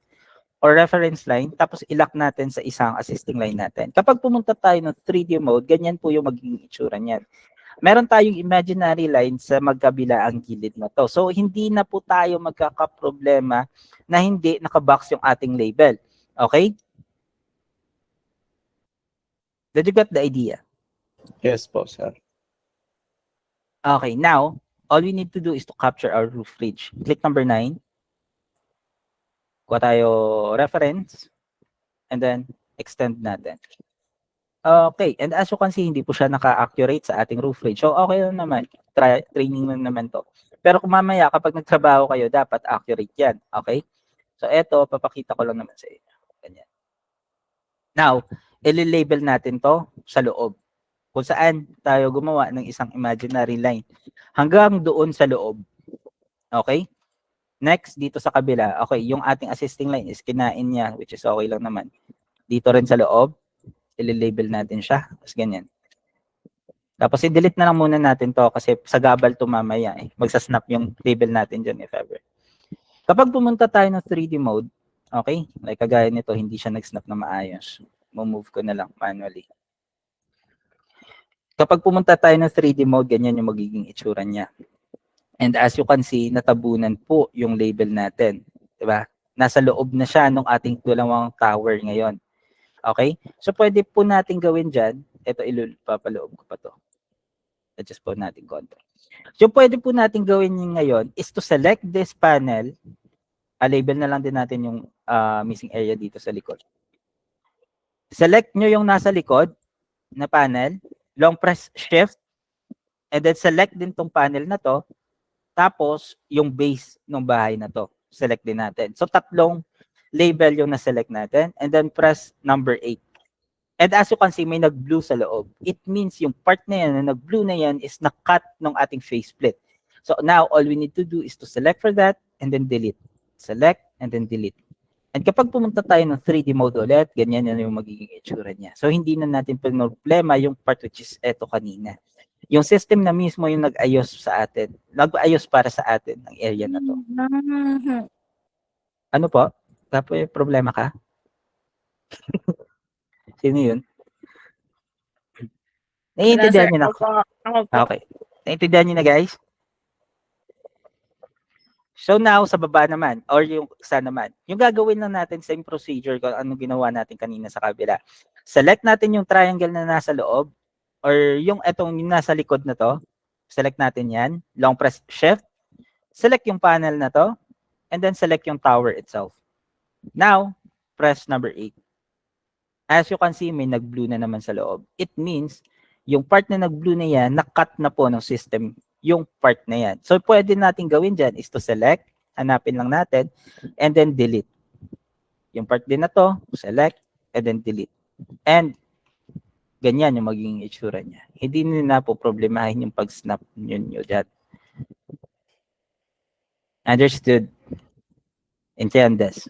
or reference line, tapos ilock natin sa isang assisting line natin. Kapag pumunta tayo ng 3D mode, ganyan po yung magiging itsura niyan. Meron tayong imaginary line sa magkabila ang gilid na to. So, hindi na po tayo magkakaproblema na hindi nakabox yung ating label. Okay? Did you get the idea? Yes po, sir. Okay, now, all we need to do is to capture our roof ridge. Click number 9. Kuha tayo reference. And then, extend natin. Okay, and as you can see, hindi po siya naka-accurate sa ating roof ridge. So, okay lang naman. Training lang naman to. Pero kung mamaya, kapag nagtrabaho kayo, dapat accurate yan. Okay? So, eto, papakita ko lang naman sa inyo. Ganyan. Now, ililabel natin to sa loob. Kung saan tayo gumawa ng isang imaginary line. Hanggang doon sa loob. Okay? Next, dito sa kabila. Okay, yung ating assisting line is kinain niya, which is okay lang naman. Dito rin sa loob. I-label natin siya. Tapos ganyan. Tapos i-delete na lang muna natin to kasi sa gabal to mamaya eh. Magsasnap yung label natin dyan if ever. Kapag pumunta tayo ng 3D mode, okay, like kagaya nito, hindi siya nag-snap na maayos. Move ko na lang manually. Kapag pumunta tayo ng 3D mode, ganyan yung magiging itsura niya. And as you can see, natabunan po yung label natin. Diba? Nasa loob na siya nung ating dalawang tower ngayon. Okay? So, pwede po natin gawin dyan. Ito, papaloob ko pa to. Adjust po natin konti. So, pwede po natin gawin ngayon is to select this panel. Label na lang din natin yung missing area dito sa likod. Select nyo yung nasa likod na panel. Long press shift. And then, select din tong panel na to. Tapos, yung base ng bahay na to. Select din natin. So, tatlong label yung na-select natin, and then press number 8. And as you can see, may nag-blue sa loob. It means yung part na yan, na nag-blue na yan, is na-cut ng ating faceplate. So now, all we need to do is to select for that, and then delete. Select, and then delete. And kapag pumunta tayo ng 3D mode ulit, ganyan yan yung magiging itsura niya. So hindi na natin problema yung part which is eto kanina. Yung system na mismo yung nag-ayos sa atin, nag-ayos para sa atin ng area na to. Ano po? Tapos problema ka? Sino yun? Naiintindihan niyo na ako? Okay. Naiintindihan niyo na guys? So now, sa baba naman, or yung isa naman, yung gagawin lang natin same procedure kung ano ginawa natin kanina sa kabila. Select natin yung triangle na nasa loob or yung nasa likod na to. Select natin yan. Long press shift. Select yung panel na to. And then select yung tower itself. Now, press number 8. As you can see, may nag-blue na naman sa loob. It means, yung part na nag-blue na yan, na-cut na po ng system yung part na yan. So, pwede natin gawin dyan is to select, hanapin lang natin, and then delete. Yung part din na to, select, and then delete. And, ganyan yung magiging itsura niya. Hindi na po problemahin yung pag-snap nyo dyan. Understood? Entiendes?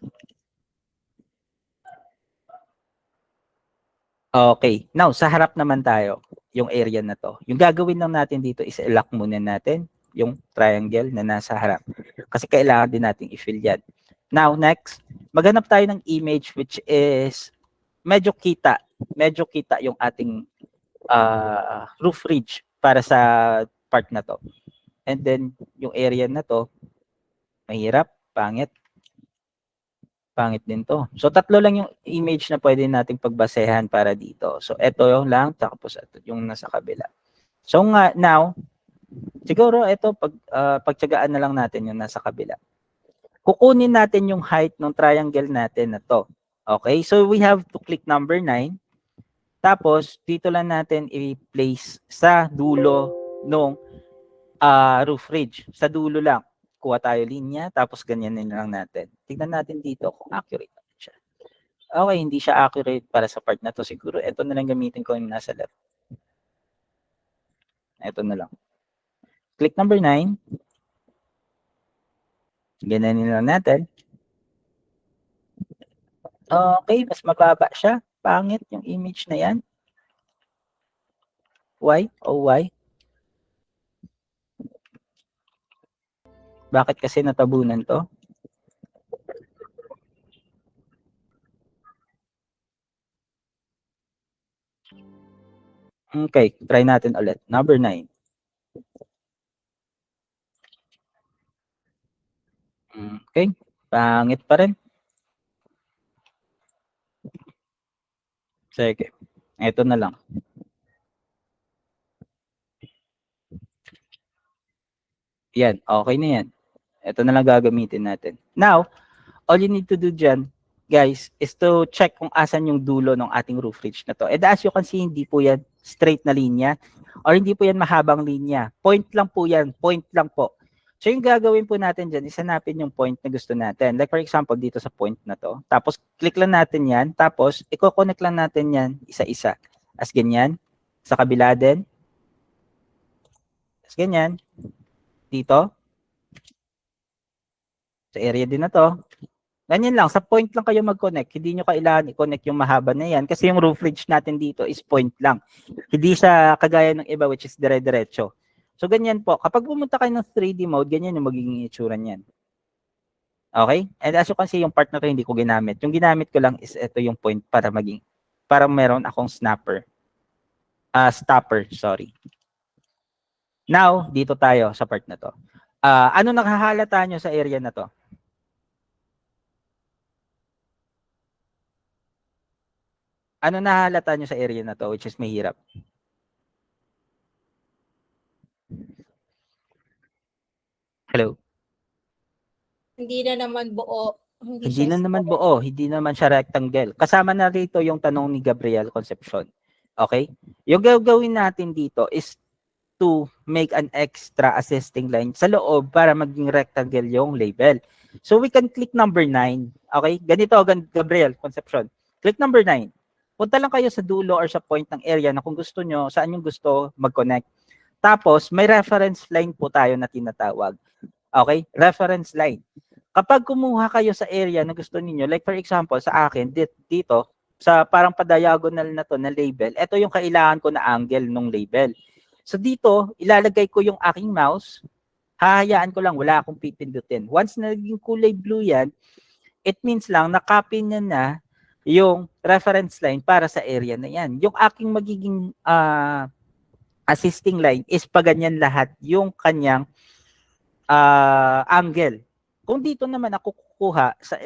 Okay. Now, sa harap naman tayo, yung area na to. Yung gagawin lang natin dito is i-lock muna natin yung triangle na nasa harap. Kasi kailangan din natin i-fill yan. Now, next, maghanap tayo ng image which is medyo kita yung ating roof ridge para sa part na to. And then, yung area na to, mahirap, pangit. Pangit din to. So, tatlo lang yung image na pwede nating pagbasehan para dito. So, ito yung lang, tapos ito yung nasa kabila. So, now, siguro ito, pagtyagaan na lang natin yung nasa kabila. Kukunin natin yung height ng triangle natin na to. Okay? So, we have to click number 9. Tapos, dito lang natin i-place sa dulo ng roof ridge. Sa dulo lang. Kuha tayo linya, tapos ganyan na lang natin. Tignan natin dito kung accurate naman siya. Okay, hindi siya accurate para sa part na to. Siguro, ito na lang gamitin ko yung nasa left. Ito na lang. Click number 9. Ganyan na lang natin. Okay, mas mababa siya. Pangit yung image na yan. Why? Oh, why? Bakit kasi natabunan to? Okay, try natin ulit. Number 9. Okay, pangit pa rin. Sige, ito na lang. Yan, okay na yan. Ito na lang gagamitin natin. Now, all you need to do dyan, guys, is to check kung asan yung dulo ng ating roof ridge na to. And as you can see, hindi po yan straight na linya or hindi po yan mahabang linya. Point lang po yan. Point lang po. So, yung gagawin po natin dyan, isanapin yung point na gusto natin. Like for example, dito sa point na to. Tapos, click lang natin yan. Tapos, i-connect lang natin yan isa-isa. As ganyan. Sa kabila din. As ganyan. Dito. Sa area din na to. Ganyan lang. Sa point lang kayo mag-connect. Hindi nyo kailangan i-connect yung mahaba na yan. Kasi yung roof ridge natin dito is point lang. Hindi siya kagaya ng iba which is dire-diretso. So, ganyan po. Kapag pumunta kayo ng 3D mode, ganyan yung magiging itsura niyan. Okay? And as you can see, yung part na to hindi ko ginamit. Yung ginamit ko lang is ito yung point para meron akong stopper. Now, dito tayo sa part na to. Ano nakahalata nyo sa area na to? Ano nahalata nyo sa area na to which is mahirap? Hello? Hindi na naman buo. Hindi na naman buo. Hindi naman siya rectangle. Kasama na rito yung tanong ni Gabriel Concepcion. Okay? Yung gagawin natin dito is to make an extra assisting line sa loob para maging rectangle yung label. So we can click number 9. Okay? Ganito, Gabriel Concepcion. Click number 9. Punta lang kayo sa dulo or sa point ng area na kung gusto nyo, saan yung gusto mag-connect. Tapos, may reference line po tayo na tinatawag. Okay? Reference line. Kapag kumuha kayo sa area na gusto niyo, like for example, sa akin, dito, sa parang pa-diagonal na to na label, ito yung kailangan ko na angle ng label. So dito, ilalagay ko yung aking mouse, hahayaan ko lang, wala akong pipindutin. Once na naging kulay blue yan, it means lang, nakopy niya na yung reference line para sa area na yan. Yung aking magiging assisting line is pa ganyan lahat yung kanyang angle. Kung dito naman ako kukuha sa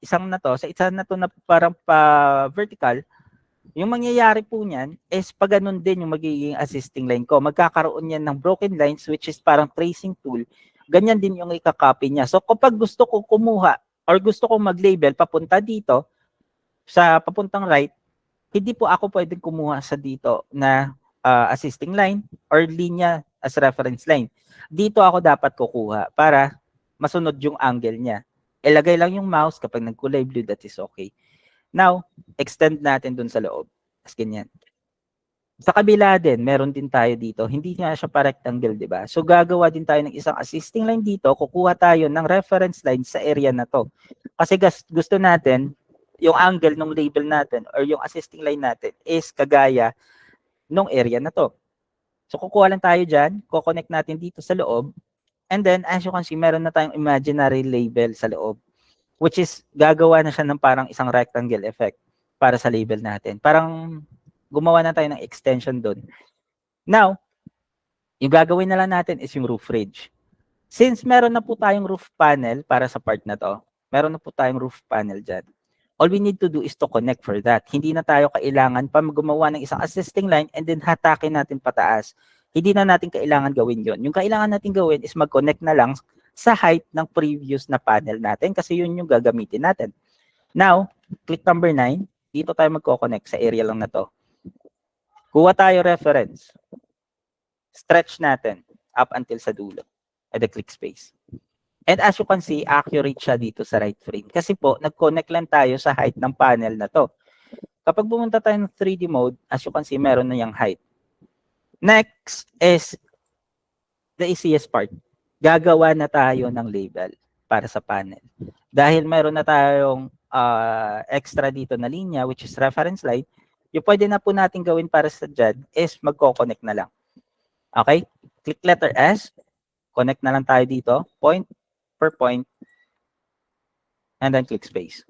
isang na to, sa isa na to na parang pa vertical, Yung mangyayari po niyan is pag ganun din yung magiging assisting line ko. Magkakaroon yan ng broken lines which is parang tracing tool. Ganyan din yung ikakopy niya. So kapag gusto ko kumuha or gusto kong mag-label papunta dito sa papuntang right, hindi po ako pwedeng kumuha sa dito na assisting line or linya as reference line. Dito ako dapat kukuha para masunod yung angle niya. Ilagay lang yung mouse kapag nagkulay blue, that is okay. Now, extend natin dun sa loob. As ganyan. Sa kabila din, meron din tayo dito. Hindi nga siya pa rectangle, di ba? So, gagawa din tayo ng isang assisting line dito. Kukuha tayo ng reference line sa area na to. Kasi gusto natin, yung angle ng label natin or yung assisting line natin is kagaya nung area na to. So, kukuha lang tayo dyan. Kukonect natin dito sa loob. And then, as you can see, meron na tayong imaginary label sa loob. Which is, gagawa na siya ng parang isang rectangle effect para sa label natin. Parang gumawa na tayo ng extension doon. Now, yung gagawin na lang natin is yung roof ridge. Since meron na po tayong roof panel para sa part na to, meron na po tayong roof panel dyan. All we need to do is to connect for that. Hindi na tayo kailangan pa gumawa ng isang assisting line and then hatakin natin pataas. Hindi na natin kailangan gawin yon. Yung kailangan natin gawin is mag-connect na lang sa height ng previous na panel natin kasi yun yung gagamitin natin. Now, click number 9. Dito tayo magko-connect sa area lang na to. Kuha tayo reference. Stretch natin up until sa dulo. And then click space. And as you can see, accurate siya dito sa right frame. Kasi po, nag-connect lang tayo sa height ng panel na to. Kapag pumunta tayo ng 3D mode, as you can see, meron na yung height. Next is the easiest part. Gagawa na tayo ng label para sa panel. Dahil meron na tayong extra dito na linya, which is reference line, yung pwede na po natin gawin para sa dyan is magko-connect na lang. Okay? Click letter S. Connect na lang tayo dito. Point per point. And then click space.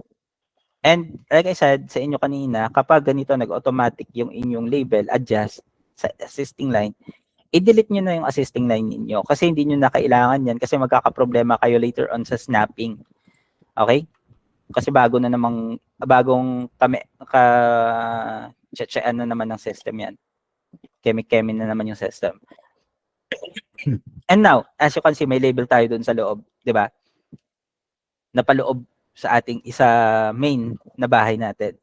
And like I said sa inyo kanina, kapag ganito nag-automatic yung inyong label, adjust sa assisting line, i-delete nyo na yung assisting line ninyo kasi hindi nyo na kailangan yan kasi magkakaproblema kayo later on sa snapping. Okay? Kasi bagong check-an na naman ng system yan. Kemi-kemi na naman yung system. And now, as you can see, may label tayo dun sa loob, di ba? Napaloob sa ating isa main na bahay natin.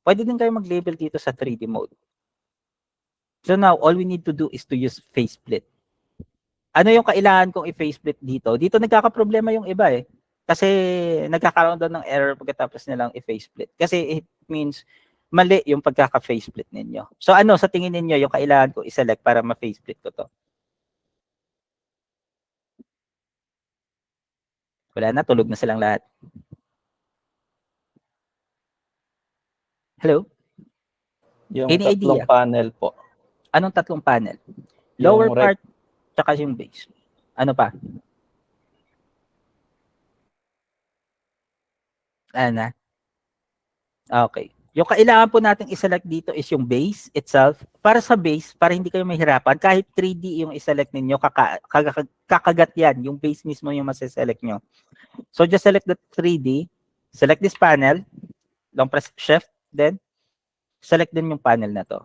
Pwede din kayo mag-label dito sa 3D mode. So now, all we need to do is to use face split. Ano yung kailangan kong i-face split dito? Dito nagkakaproblema yung iba eh. Kasi nagkakaroon doon ng error pagkatapos nilang i-face split. Kasi it means mali yung pagkaka-face split ninyo. So ano, sa tingin ninyo yung kailangan ko i-select para ma-face split ko to? Wala na, tulog na silang lahat. Hello? Yung Any tatlong idea? panel po. Anong tatlong panel? Yung Lower part, tsaka yung base. Ano pa? Ano na? Okay. Yung kailangan po natin i-select dito is yung base itself. Para sa base, para hindi kayo mahirapan, kahit 3D yung i-select ninyo, kakagat yan. Yung base mismo yung masiselect nyo. So just select the 3D, select this panel, long press shift, then select din yung panel na to.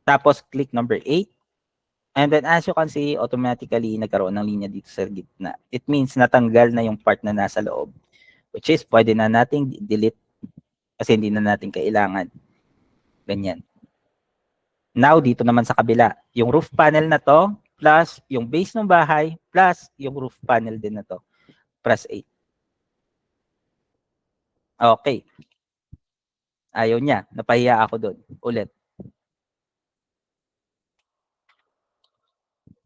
Tapos click number 8. And then as you can see, automatically nagkaroon ng linya dito sa gitna. It means natanggal na yung part na nasa loob. Which is pwede na nating delete kasi hindi na natin kailangan. Ganyan. Now, dito naman sa kabila, yung roof panel na to, plus yung base ng bahay, plus yung roof panel din na to. Press 8. Okay. Ayaw niya. Napahiya ako doon. Ulit.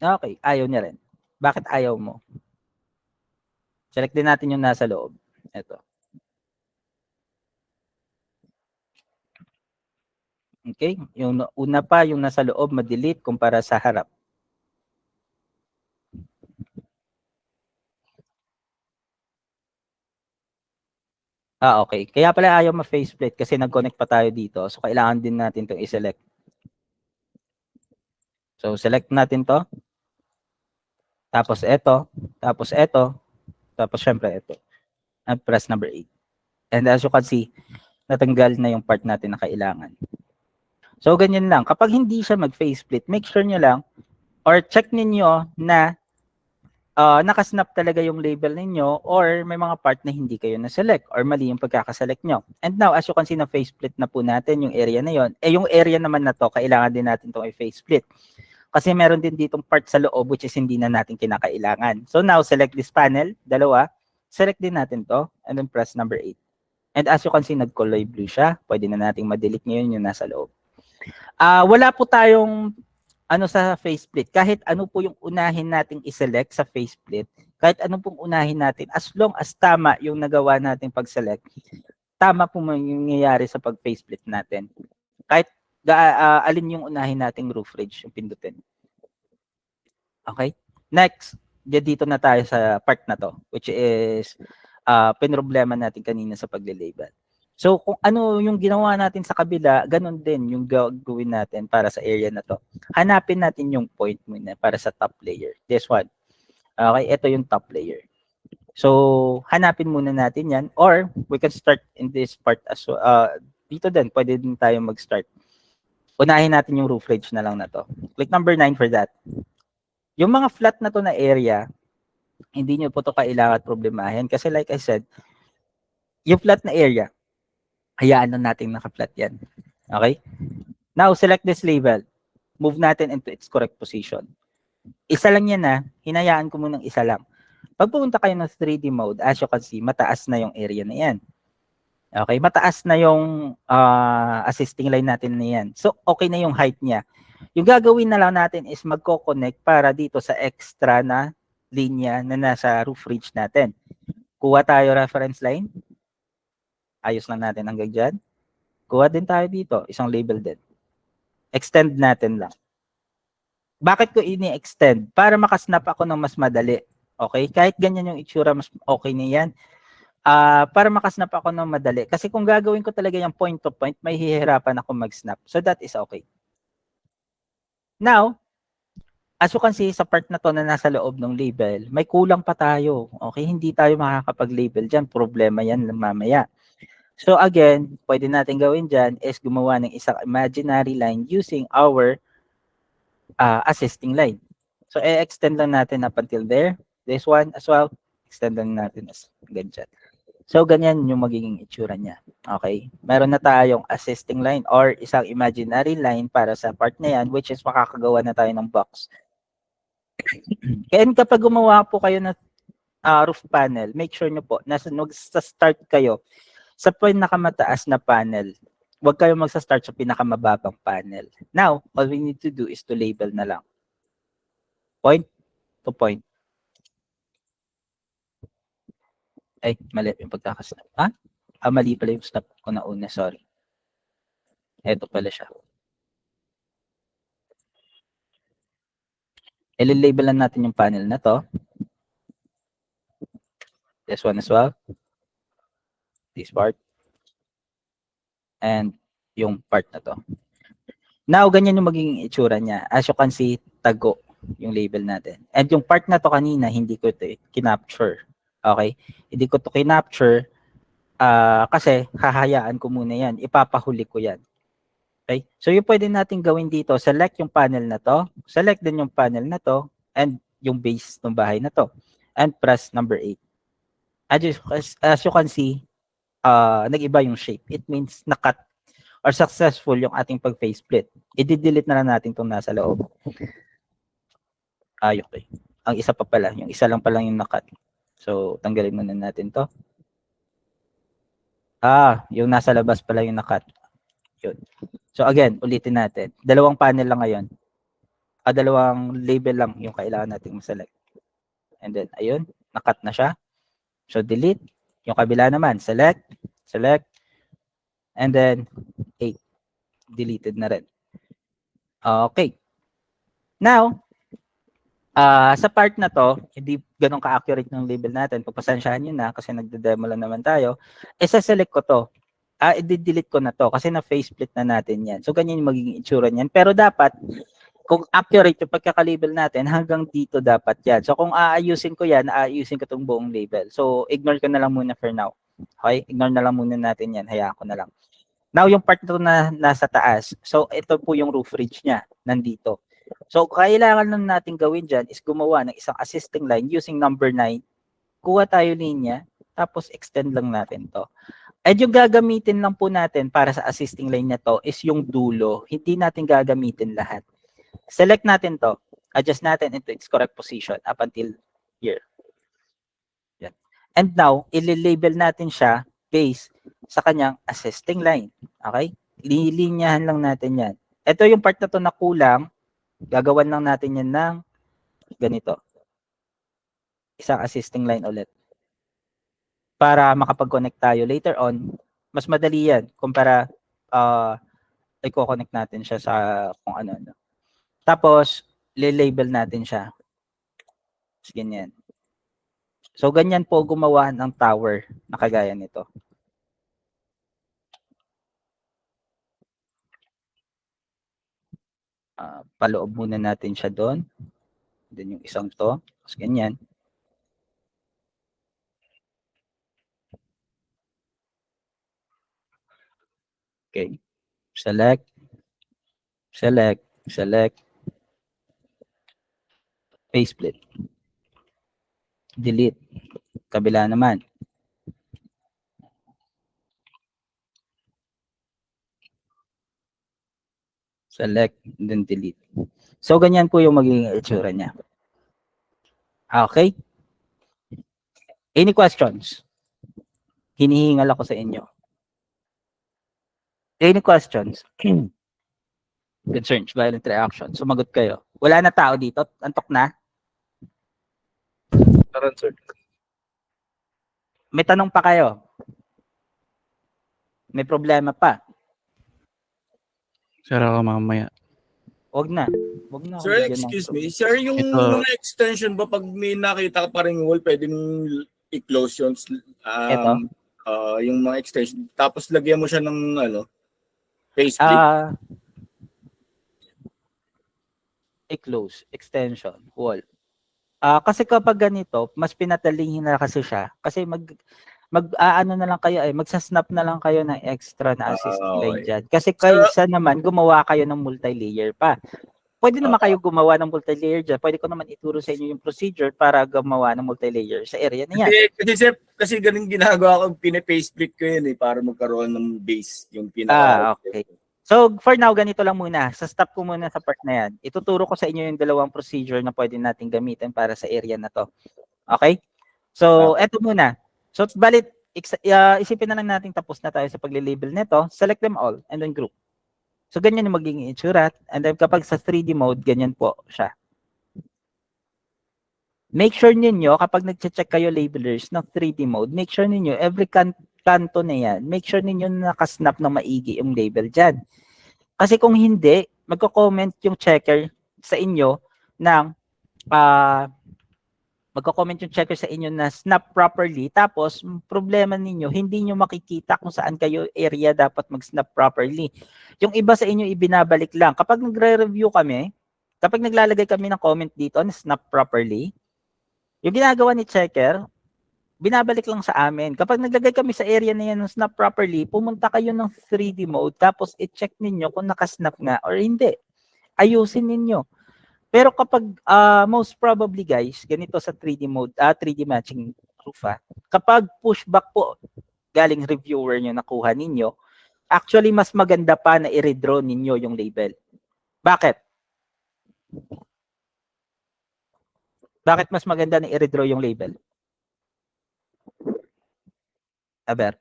Okay. Ayaw niya rin. Bakit ayaw mo? Select din natin yung nasa loob. Ito. Okay? Yung una pa, yung nasa loob, ma-delete kumpara sa harap. Okay. Kaya pala ayaw ma-face split kasi nag-connect pa tayo dito. So, kailangan din natin itong i-select. So, select natin to. Tapos ito. Tapos ito. Tapos syempre ito. And press number 8. And as you can see, natanggal na yung part natin na kailangan. So, ganyan lang. Kapag hindi siya mag-faceplate, make sure nyo lang or check ninyo na nakasnap talaga yung label ninyo or may mga part na hindi kayo na-select or mali yung pagkakaselect nyo. And now, as you can see na faceplate na po natin yung area na yon. Yung area naman na to, kailangan din natin itong i-faceplate. Kasi meron din ditong part sa loob which is hindi na natin kinakailangan. So now, select this panel, dalawa. Select din natin to and then press number 8. And as you can see, nag-color blue siya. Pwede na nating ma-delete ngayon yung nasa loob. Wala po tayong sa faceplate. Kahit ano po yung unahin nating i-select sa faceplate, kahit ano pong unahin natin, as long as tama yung nagawa nating pag-select, tama po yung nangyayari sa pag-faceplate natin. Kahit alin yung unahin nating roof ridge yung pindutin. Okay? Next, dito na tayo sa part na to, which is pinroblema natin kanina sa pagle-label. So, kung ano yung ginawa natin sa kabila, ganun din yung gagawin natin para sa area na to. Hanapin natin yung point muna para sa top layer. This one. Okay, ito yung top layer. So, hanapin muna natin yan or we can start in this part as well. Dito din, pwede din tayo mag-start. Unahin natin yung roof ridge na lang na to. Click number 9 for that. Yung mga flat na to na area, hindi nyo po to kailangan problemahin kasi like I said, yung flat na area, hayaan na natin naka-flat yan. Okay? Now, select this label. Move natin into its correct position. Isa lang yan na, hinayaan ko munang isa lang. Pag pumunta kayo ng 3D mode, as you can see, mataas na yung area na yan. Okay? Mataas na yung assisting line natin na yan. So, okay na yung height niya. Yung gagawin na lang natin is magko-connect para dito sa extra na linya na nasa roof ridge natin. Kuha tayo reference line. Ayos lang natin hanggang dyan. Kuha din tayo dito. Isang label din. Extend natin lang. Bakit ko ini-extend? Para makasnap ako ng mas madali. Okay? Kahit ganyan yung itsura, mas okay na yan. Para makasnap ako ng madali. Kasi kung gagawin ko talaga yung point to point, may hihirapan ako mag-snap. So that is okay. Now, as you can see sa part na to na nasa loob ng label, may kulang pa tayo. Okay? Hindi tayo makakapag-label dyan. Problema yan mamaya. So again, pwede natin gawin dyan is gumawa ng isang imaginary line using our assisting line. So i-extend lang natin up until there. This one as well, extend lang natin as ganyan. So ganyan yung magiging itsura niya. Okay? Meron na tayong assisting line or isang imaginary line para sa part na yan which is makakagawa na tayo ng box. Kaya kapag gumawa po kayo ng roof panel, make sure nyo po na start kayo sa pinakamataas na panel. Huwag kayo magsa-start sa pinakamababang panel. Now, all we need to do is to label na lang. Point to point. Ay, mali yung pagkakasnap. Mali pala yung snap ko na una, sorry. Ito pala siya. I-label lang natin yung panel na to. This one as well. This part. And yung part na to. Now, ganyan yung magiging itsura niya. As you can see, tago yung label natin. And yung part na to kanina, hindi ko ito kinapture. Okay? Hindi ko ito kinapture kasi hahayaan ko muna yan. Ipapahuli ko yan. Okay? So, yung pwede natin gawin dito, select yung panel na to, select din yung panel na to, and yung base ng bahay na to. And press number 8. As you can see, nag-iba yung shape. It means na-cut or successful yung ating pag-faceplate. I-delete na lang natin itong nasa loob. Okay. Ang isa pa pala. Yung isa lang pala yung na-cut. So, tanggalin muna natin to. Yung nasa labas pala yung na-cut. Yun. So, again, ulitin natin. Dalawang panel lang ngayon. Dalawang label lang yung kailangan natin ma-select. And then, ayun. Na-cut na siya. So, delete. Yung kabila naman, select, and then 8. Deleted na rin. Okay. Now, sa part na to, hindi ganun ka-accurate ng label natin. Pagpasensyahan nyo na kasi nagde-demo lang naman tayo. Isa-select ko to. I-delete ko na to kasi na-faceplate na natin yan. So, ganyan yung magiging itsura niyan. Pero dapat, kung accurate yung pagkaka-label natin, hanggang dito dapat yan. So, kung aayusin ko yan, aayusin ko itong buong label. So, ignore ko na lang muna for now. Okay? Ignore na lang muna natin yan. Hayaan ko na lang. Now, yung part na to na nasa taas, so ito po yung roof ridge niya, nandito. So, kailangan lang natin gawin dyan is gumawa ng isang assisting line using number 9. Kuha tayo linya, tapos extend lang natin to. And yung gagamitin lang po natin para sa assisting line na to is yung dulo. Hindi natin gagamitin lahat. Select natin to, adjust natin into its correct position up until here. Yan. And now, ililabel natin siya based sa kanyang assisting line. Okay? Lilinyahan lang natin yan. Ito yung part na to na kulang. Gagawan lang natin yan ng ganito. Isang assisting line ulit. Para makapag-connect tayo later on. Mas madali yan kumpara i-connect natin siya sa kung ano. Tapos, li-label natin siya. Ganyan. So, ganyan po gumawa ng tower na kagaya nito. Paloob muna natin siya doon. Then yung isang to. Tapos ganyan. Okay. Select. Select. Select. Face split. Delete. Kabila naman. Select, then delete. So, ganyan po yung magiging itsura niya. Okay? Any questions? Hinihingal ako sa inyo. Any questions? Concerns, violent reaction. Sumagot kayo. Wala na tao dito? Antok na? Karan, sir. May tanong pa kayo? May problema pa? Sir, ako mamaya. Wag na. Wag na. Sir, excuse me. Sir, yung Ito. mga extension ba pag may nakita ka pa ring wall, pwedeng i-close yun? Ito? Yung mga extension. Tapos lagyan mo siya ng facelift. I-close, extension, wall. Kasi kapag ganito, mas pinatalihin na kasi siya. Kasi ano na lang kayo magsasnap na lang kayo ng extra na assisting line dyan. Kasi kaysa naman gumawa kayo ng multi-layer pa. Pwede naman kayo gumawa ng multi-layer dyan. Pwede ko naman ituro sa inyo yung procedure para gumawa ng multi-layer sa area na yan. Kasi sir, kasi ganun ginagawa ko, pina-facelift ko yun para magkaroon ng base. Yung Okay. So, for now, ganito lang muna. Stop ko muna sa part na yan. Ituturo ko sa inyo yung dalawang procedure na pwede natin gamitin para sa area na to. Okay? So, eto muna. So, balit, isipin na lang natin tapos na tayo sa pagli-label nito. Select them all and then group. So, ganyan yung magiging itsura. And then, kapag sa 3D mode, ganyan po siya. Make sure ninyo, kapag nag-check kayo labelers ng 3D mode, make sure ninyo, every kanto na yan, make sure ninyo nakasnap ng maigi yung label dyan. Kasi kung hindi, magko-comment yung checker sa inyo ng magko-comment yung checker sa inyo na snap properly, tapos problema ninyo, hindi nyo makikita kung saan kayo area dapat mag-snap properly. Yung iba sa inyo ibinabalik lang. Kapag nagre-review kami, kapag naglalagay kami ng comment dito na snap properly, yung ginagawa ni checker, binabalik lang sa amin. Kapag naglagay kami sa area na yan ng snap properly, pumunta kayo ng 3D mode, tapos i-check ninyo kung nakasnap nga or hindi. Ayusin ninyo. Pero kapag most probably guys, ganito sa 3D mode, 3D matching proof kapag pushback po galing reviewer nyo nakuha ninyo, actually mas maganda pa na i-redraw ninyo yung label. Bakit? Bakit mas maganda na i-redraw yung label? Aber?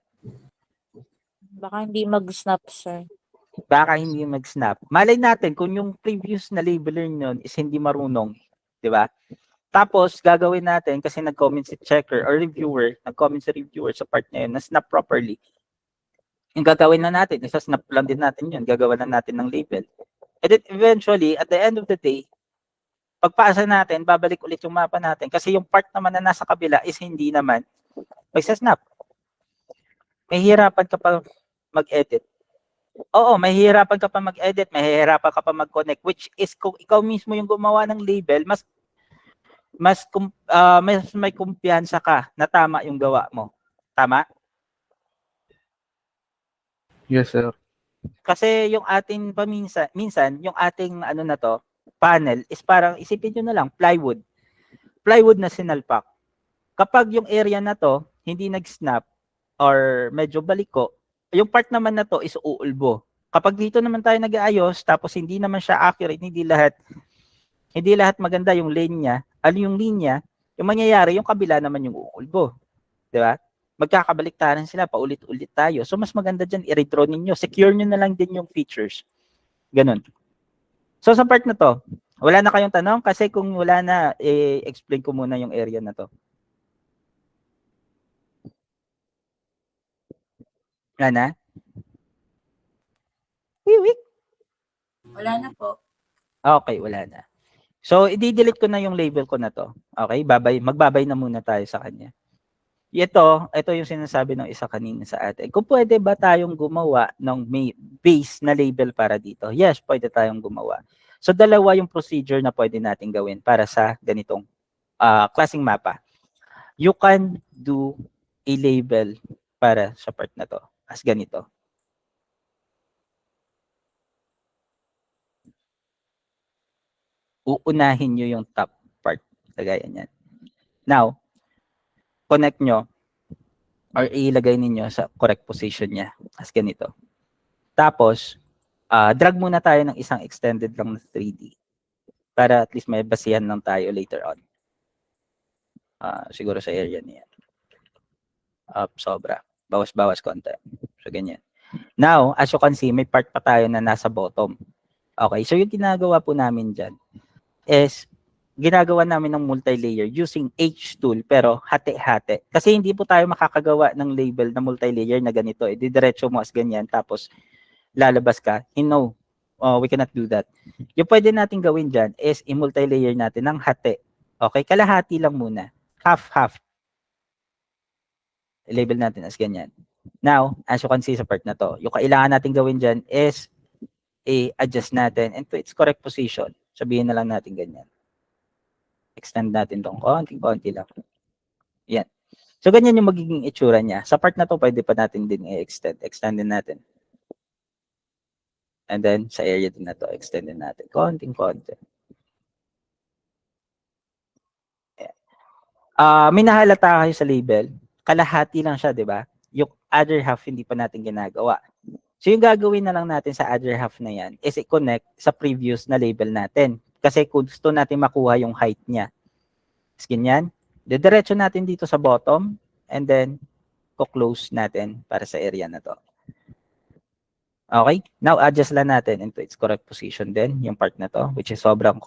Baka hindi mag-snap, sir. Baka hindi mag-snap. Malay natin kung yung previous na labeler nun is hindi marunong, di ba? Tapos gagawin natin kasi nag-comment si checker or reviewer, nag-comment si reviewer sa part na yun na snap properly. Yung gagawin na natin, isa-snap lang din natin yun, gagawa na natin ng label. And then eventually, at the end of the day, pagpasa natin, babalik ulit yung mapa natin kasi yung part naman na nasa kabila is hindi naman magsasnap. Mahihirapan ka pa mag-edit. Oo, mahihirapan ka pa mag-edit, mahihirapan ka pa mag-connect, which is kung ikaw mismo yung gumawa ng label, mas may kumpiyansa ka na tama yung gawa mo. Tama? Yes, sir. Kasi yung ating minsan yung ating ano na to, panel is parang isipin nyo na lang plywood. Plywood na sinalpak. Kapag yung area na to hindi nag-snap or medyo baliko, yung part naman na to is uulbo. Kapag dito naman tayo nag-aayos tapos hindi naman siya accurate, hindi lahat maganda yung linya, yung mangyayari yung kabila naman yung uulbo. 'Di ba? Magkakabaliktaran sila, paulit-ulit tayo. So, mas maganda dyan, i-redraw ninyo. Secure nyo na lang din yung features. Ganun. So, sa part na to, wala na kayong tanong? Kasi kung wala na, explain ko muna yung area na to. Wala na? Wiwik. Wala na po. Okay, wala na. So, i-delete ko na yung label ko na to. Okay, magbabay na muna tayo sa kanya. Ito yung sinasabi ng isa kanina sa atin. Kung pwede ba tayong gumawa ng base na label para dito? Yes, pwede tayong gumawa. So, dalawa yung procedure na pwede natin gawin para sa ganitong klaseng mapa. You can do a label para sa part na to as ganito. Uunahin nyo yung top part. Kagaya niyan. Now, connect nyo or ilagay ninyo sa correct position niya as ganito. Tapos, drag muna tayo ng isang extended lang na 3D para at least may basihan lang tayo later on. Siguro sa area niya. Sobra. Bawas-bawas konti. So, ganyan. Now, as you can see, may part pa tayo na nasa bottom. Okay, so yung ginagawa po namin dyan is ginagawa namin ng multi-layer using H tool pero hati-hati. Kasi hindi po tayo makakagawa ng label na multi-layer na ganito. Didiretso mo as ganyan tapos lalabas ka. No, we cannot do that. Yung pwede natin gawin dyan is i-multi-layer natin ng hati. Okay, kalahati lang muna. Half-half. I-label natin as ganyan. Now, as you can see sa part na to, yung kailangan natin gawin dyan is i-adjust natin into its correct position. Sabihin na lang natin ganyan. Extend natin tong konti lang. Yan. So, ganyan yung magiging itsura niya. Sa part na to, pwede pa natin din i-extend. Extend din natin. And then, sa area din na to, extend din natin. Konti. May nahalata kayo sa label. Kalahati lang siya, di ba? Yung other half, hindi pa natin ginagawa. So, yung gagawin na lang natin sa other half na yan is i-connect sa previous na label natin. Kasi gusto natin makuha yung height niya. Ganyan. Didiretso natin dito sa bottom and then ko-close natin para sa area na to. Okay? Now, adjust lang natin into its correct position din, yung part na to, which is sobrang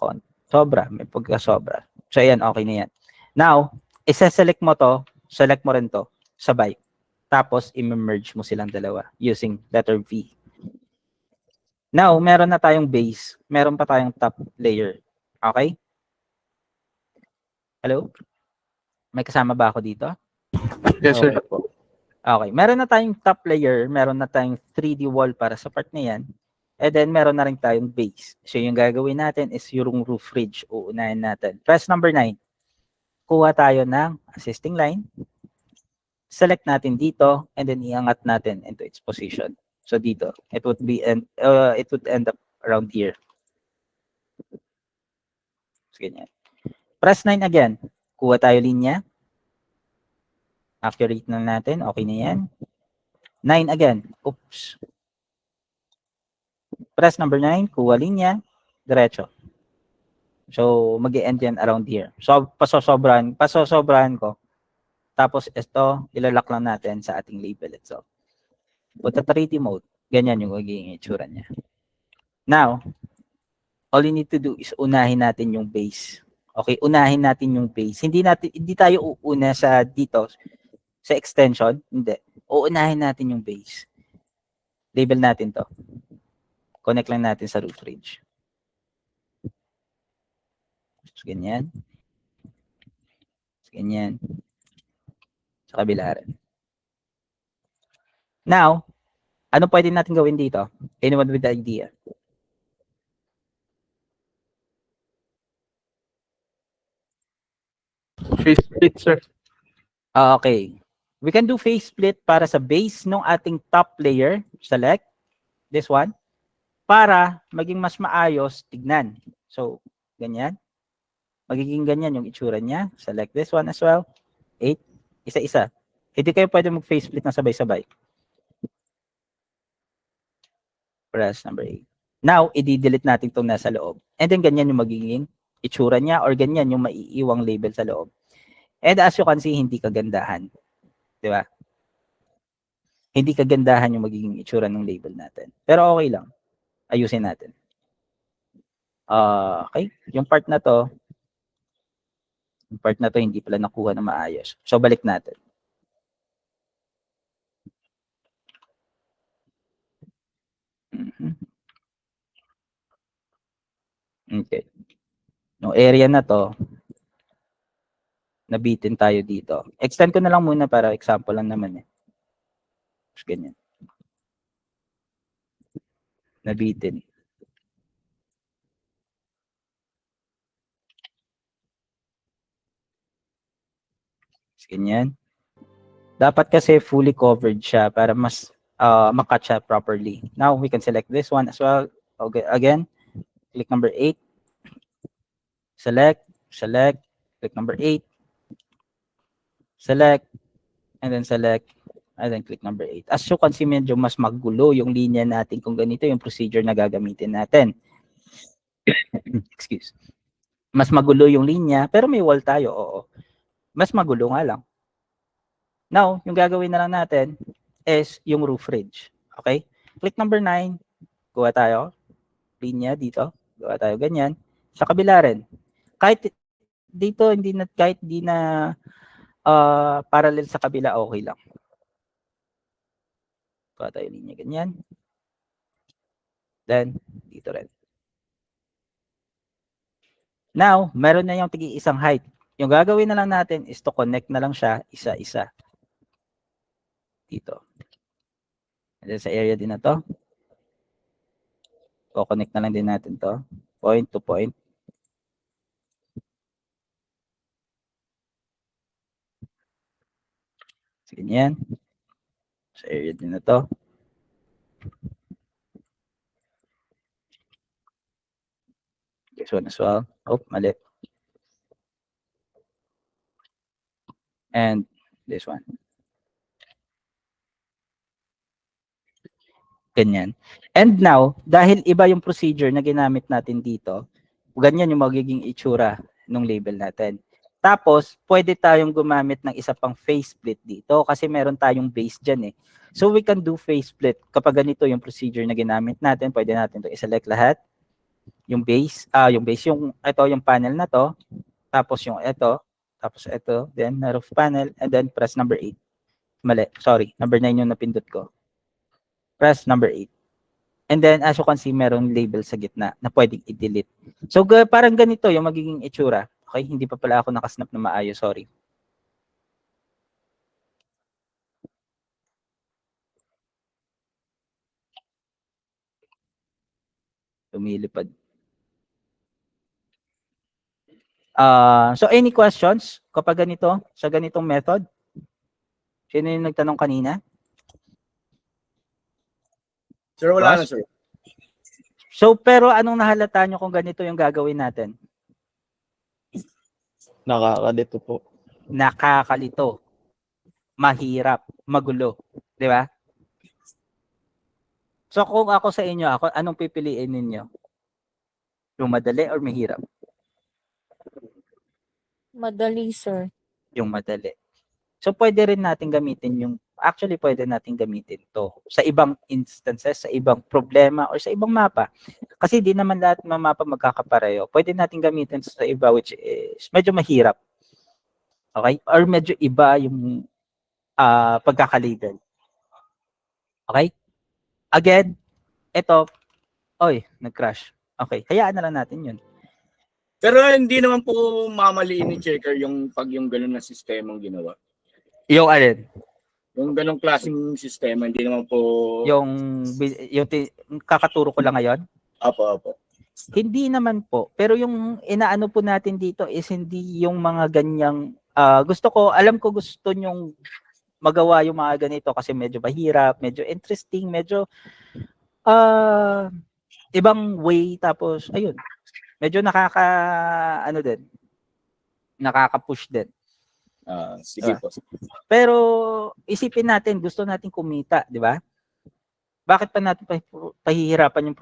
sobra, may pagka-sobra. So, ayan, okay na yan. Now, isa-select mo to, select mo rin to, sabay. Tapos, i-merge mo silang dalawa using letter V. Now, meron na tayong base. Meron pa tayong top layer. Okay? Hello? May kasama ba ako dito? Yes, sir. Okay. Meron na tayong top layer. Meron na tayong 3D wall para sa part na yan. And then, meron na rin tayong base. So, yung gagawin natin is yung roof ridge. Uunahin natin. Press number 9. Kuha tayo ng assisting line. Select natin dito. And then, iangat natin into its position. So, dito. It would end up around here. So, ganyan. Press 9 again. Kuha tayo linya. Accurate na natin. Okay na yan. 9 again. Oops. Press number 9. Kuha linya. Diretso. So, mag-e-end yan around here. So, pasosobrahan ko. Tapos, ito, ilalak lang natin sa ating label itself. Put the 3D mode. Ganyan yung magiging itsura niya. Now, all you need to do is unahin natin yung base. Okay, unahin natin yung base. Hindi tayo uuna sa dito sa extension, hindi. Uunahin natin yung base. Label natin to. Connect lang natin sa roof ridge. So, ganyan. So, ganyan. Sa kabila rin. Now, ano pwede natin gawin dito? Anyone with the idea? Face split, sir. Okay. We can do face split para sa base ng ating top layer. Select this one. Para maging mas maayos tignan. So, ganyan. Magiging ganyan yung itsura niya. Select this one as well. 8. Isa-isa. Hindi kayo pwede mag-face split na sabay-sabay. Press number 8. Now, i-delete natin itong nasa loob. And then, ganyan yung magiging itsura niya or ganyan yung maiiwang label sa loob. And as you can see, hindi kagandahan. Di ba? Hindi kagandahan yung magiging itsura ng label natin. Pero okay lang. Ayusin natin. Okay. Yung part na to hindi pala nakuha na maayos. So, balik natin. Okay. Yung area na to, nabitin tayo dito. Extend ko na lang muna para example lang naman eh. Just ganyan. Nabitin. Just ganyan. Dapat kasi fully covered siya para mas makatch siya properly. Now, we can select this one as well. Okay, again, click number 8. Select, click number 8. Select, and then click number 8. As you can see, medyo mas magulo yung linya natin kung ganito yung procedure na gagamitin natin. Excuse. Mas magulo yung linya, pero may wall tayo, oo. Mas magulo nga lang. Now, yung gagawin na lang natin is yung roof ridge. Okay? Click number 9. Gawa tayo. Linya dito. Gawa tayo ganyan. Sa kabila rin. Kahit dito, hindi na parallel sa kabila, okay lang. Gawa tayo linya ganyan. Then, dito rin. Now, meron na yung tigi-isang height. Yung gagawin na lang natin is to connect na lang siya isa-isa. Dito. And then sa area din na to. Connect na lang din natin to. Point to point. Ganyan. Sa area din na to. This one as well. Oh, mali. And this one. Ganyan. And now, dahil iba yung procedure na ginamit natin dito, ganyan yung magiging itsura ng label natin. Tapos, pwede tayong gumamit ng isa pang face split dito kasi meron tayong base dyan eh. So, we can do face split. Kapag ganito yung procedure na ginamit natin, pwede natin ito i-select lahat. Yung base, yung panel na to, tapos yung ito, then roof panel, and then press number 8. Mali, sorry, number 9 yung napindot ko. Press number 8. And then, as you can see, meron label sa gitna na pwedeng i-delete. So, parang ganito yung magiging itsura. Okay, hindi pa pala ako nakasnap na maayos, sorry. Lumilipad. So, any questions kapag ganito, sa ganitong method? Sino yung nagtanong kanina? Sir, wala na, Boss? sir. So, pero anong nahalata nyo kung ganito yung gagawin natin? Nakakalito po. Nakakalito. Mahirap. Magulo. Di ba? So, kung ako sa inyo, anong pipiliin ninyo? Yung madali or mahirap? Madali, sir. Yung madali. So, pwede rin natin gamitin pwede natin gamitin to sa ibang instances, sa ibang problema, or sa ibang mapa. Kasi di naman lahat ng mapa magkakapareho. Pwede natin gamitin sa iba which is medyo mahirap. Okay? Or medyo iba yung pagkakalabel. Okay? Again, ito, nag-crash. Okay, hayaan na lang natin yun. Pero hindi naman po mamaliin ni Checker yung gano'n na sistemang ginawa. Yung alin? Yung ganong klaseng sistema, hindi naman po... Yung kakaturo ko lang ngayon? Apo. Hindi naman po. Pero yung inaano po natin dito is hindi yung mga ganyang... alam ko gusto nyong magawa yung mga ganito kasi medyo mahirap, medyo interesting, medyo ibang way, tapos ayun, medyo nakaka-push din. Sige po. Pero isipin natin, gusto natin kumita, di ba? Bakit pa natin pahihirapan yung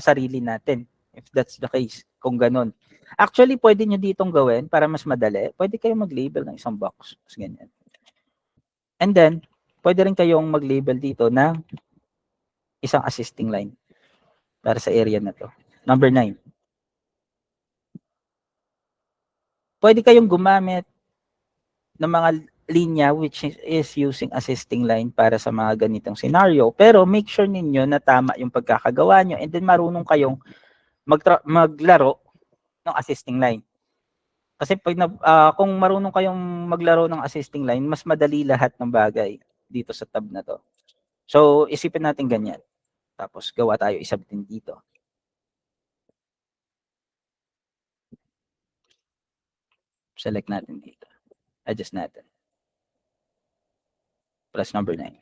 sarili natin? If that's the case, kung ganun. Actually, pwede nyo ditong gawin para mas madali. Pwede kayong mag-label ng isang box. Ganyan. And then, pwede rin kayong mag-label dito ng isang assisting line para sa area na to. Number 9. Pwede kayong gumamit ng mga linya which is using assisting line para sa mga ganitong scenario. Pero make sure ninyo na tama yung pagkakagawa nyo and then marunong kayong maglaro ng assisting line. Kasi kung marunong kayong maglaro ng assisting line, mas madali lahat ng bagay dito sa tab na to. So, isipin natin ganyan. Tapos, gawa tayo isabit din dito. Select natin dito. Adjust natin. Plus number 9.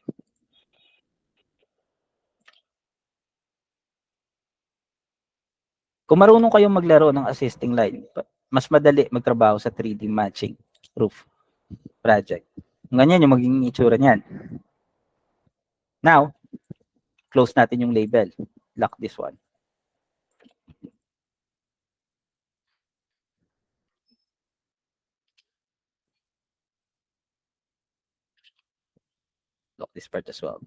Kung marunong kayong maglaro ng assisting line, mas madali magtrabaho sa 3D matching roof project. Ganyan yung magiging itsura niyan. Now, close natin yung label. Lock this one. Lock this part as well.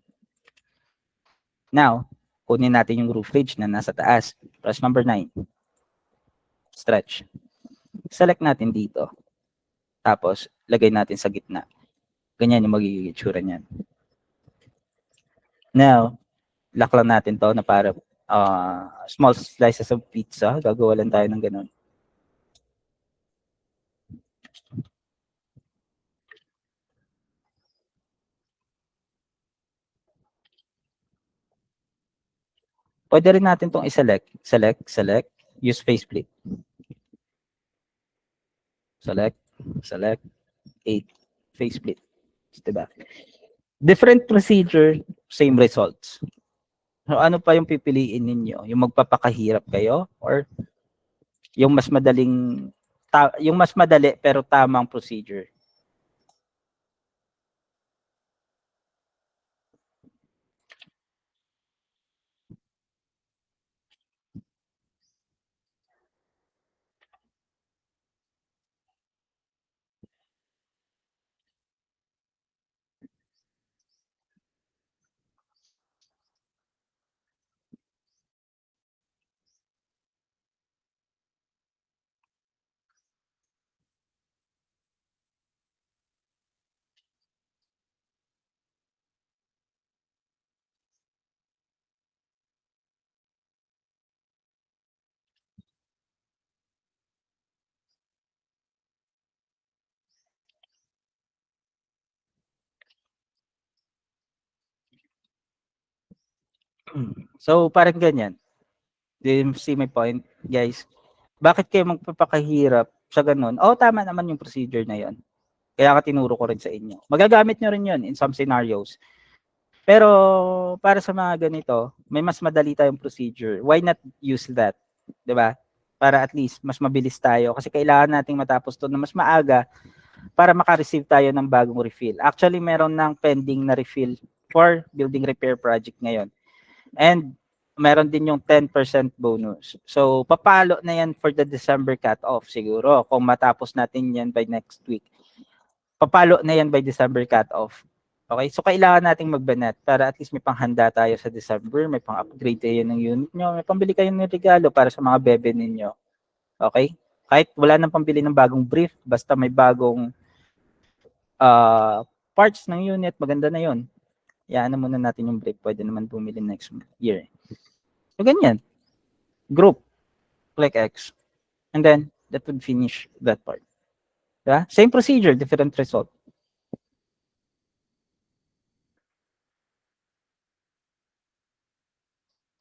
Now, kunin natin yung roof ridge na nasa taas. Press number 9. Stretch. Select natin dito. Tapos, lagay natin sa gitna. Ganyan yung magiging itsura niyan. Now, lock lang natin to na para small slices of pizza. Gagawa lang tayo ng ganun. Pwede rin natin itong i-select. Select. Use faceplate. Select. 8. Faceplate. Diba? Different procedure, same results. So, ano pa yung pipiliin ninyo? Yung magpapakahirap kayo or yung mas madaling yung mas madali pero tamang procedure? So, parang ganyan. Do you see my point, guys? Bakit kayo magpapakahirap sa ganun? Tama naman yung procedure na yon. Kaya ka tinuro ko rin sa inyo. Magagamit nyo rin yun in some scenarios. Pero, para sa mga ganito, may mas madali tayong procedure. Why not use that? Diba? Para at least, mas mabilis tayo. Kasi kailangan nating matapos to na mas maaga para makareceive tayo ng bagong refill. Actually, meron ng pending na refill for building repair project ngayon. And meron din yung 10% bonus. So, papalo na yan for the December cut-off siguro. Kung matapos natin yan by next week. Papalo na yan by December cut-off. Okay? So, kailangan nating magbanat para at least may panghanda tayo sa December, may pang-upgrade tayo ng unit nyo, may pambili kayo ng regalo para sa mga bebe ninyo. Okay? Kahit wala nang pambili ng bagong brief, basta may bagong parts ng unit, maganda na yon. Yan na muna natin yung brief. Pwede naman bumili next year. So, ganyan. Group. Click X. And then, that would finish that part. Yeah? Same procedure, different result.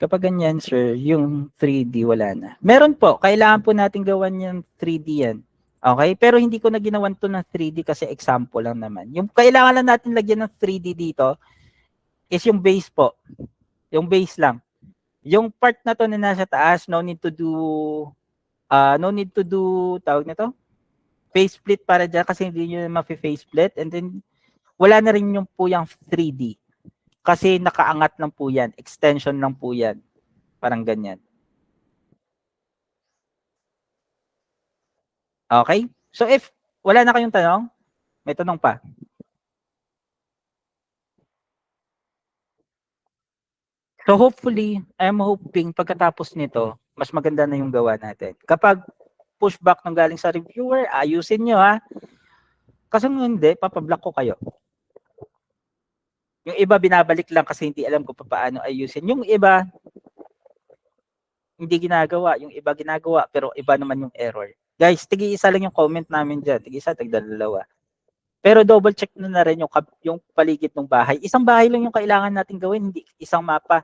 Kapag ganyan, sir, yung 3D wala na. Meron po, kailangan po natin gawan yung 3D yan. Okay? Pero hindi ko na ginawan to ng 3D kasi example lang naman. Yung kailangan lang natin lagyan ng 3D dito is yung base po. Yung base lang. Yung part na to na nasa taas, no need to do, tawag nito, face split para dyan kasi hindi nyo na ma-face split. And then, wala na rin yung po yung 3D. Kasi nakaangat lang po yan. Extension lang po yan. Parang ganyan. Okay? So if wala na kayong tanong, may tanong pa. So hopefully, I'm hoping pagkatapos nito, mas maganda na yung gawa natin. Kapag pushback ng galing sa reviewer, ayusin nyo ha. Kasi kung hindi, papablock ko kayo. Yung iba binabalik lang kasi hindi alam kung paano ayusin. Yung iba, hindi ginagawa. Yung iba ginagawa, pero iba naman yung error. Guys, tigi-isa lang yung comment namin dyan. Tigi-isa, tagdalawa. Pero double check na rin yung paligid ng bahay. Isang bahay lang yung kailangan natin gawin, hindi isang mapa.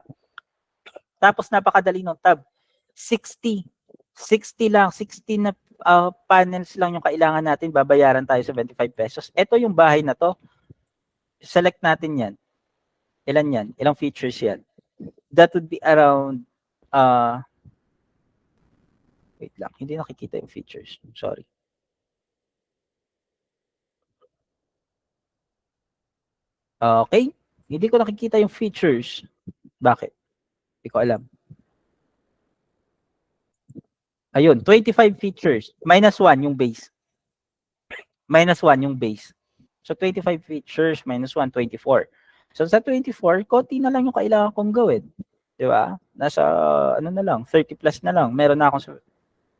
Tapos napakadali ng tab. 60 lang, 60 na panels lang yung kailangan natin. Babayaran tayo sa 25 pesos. Ito yung bahay na to. Select natin yan. Ilan yan? Ilang features yan? That would be around wait lang, hindi nakikita yung features. Sorry. Okay. Hindi ko nakikita yung features. Bakit? Hindi ko alam. Ayun, 25 features. -1 yung base. -1 yung base. So 25 features, -1, 24. So sa 24, konti na lang yung kailangan kong gawin. Di ba? Nasa, ano na lang, 30 plus na lang. Meron na akong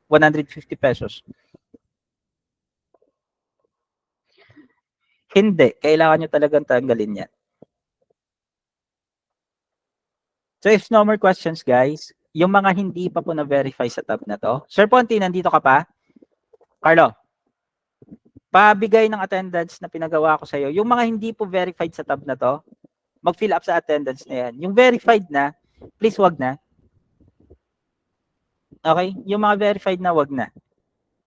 150 pesos. Hindi. Kailangan nyo talagang tanggalin yan. So if no more questions, guys, yung mga hindi pa po na-verify sa tab na to. Sir Ponti, nandito ka pa? Carlo, pabigay ng attendance na pinagawa ko sa'yo. Yung mga hindi po verified sa tab na to, mag-fill up sa attendance na yan. Yung verified na, please wag na. Okay? Yung mga verified na, wag na.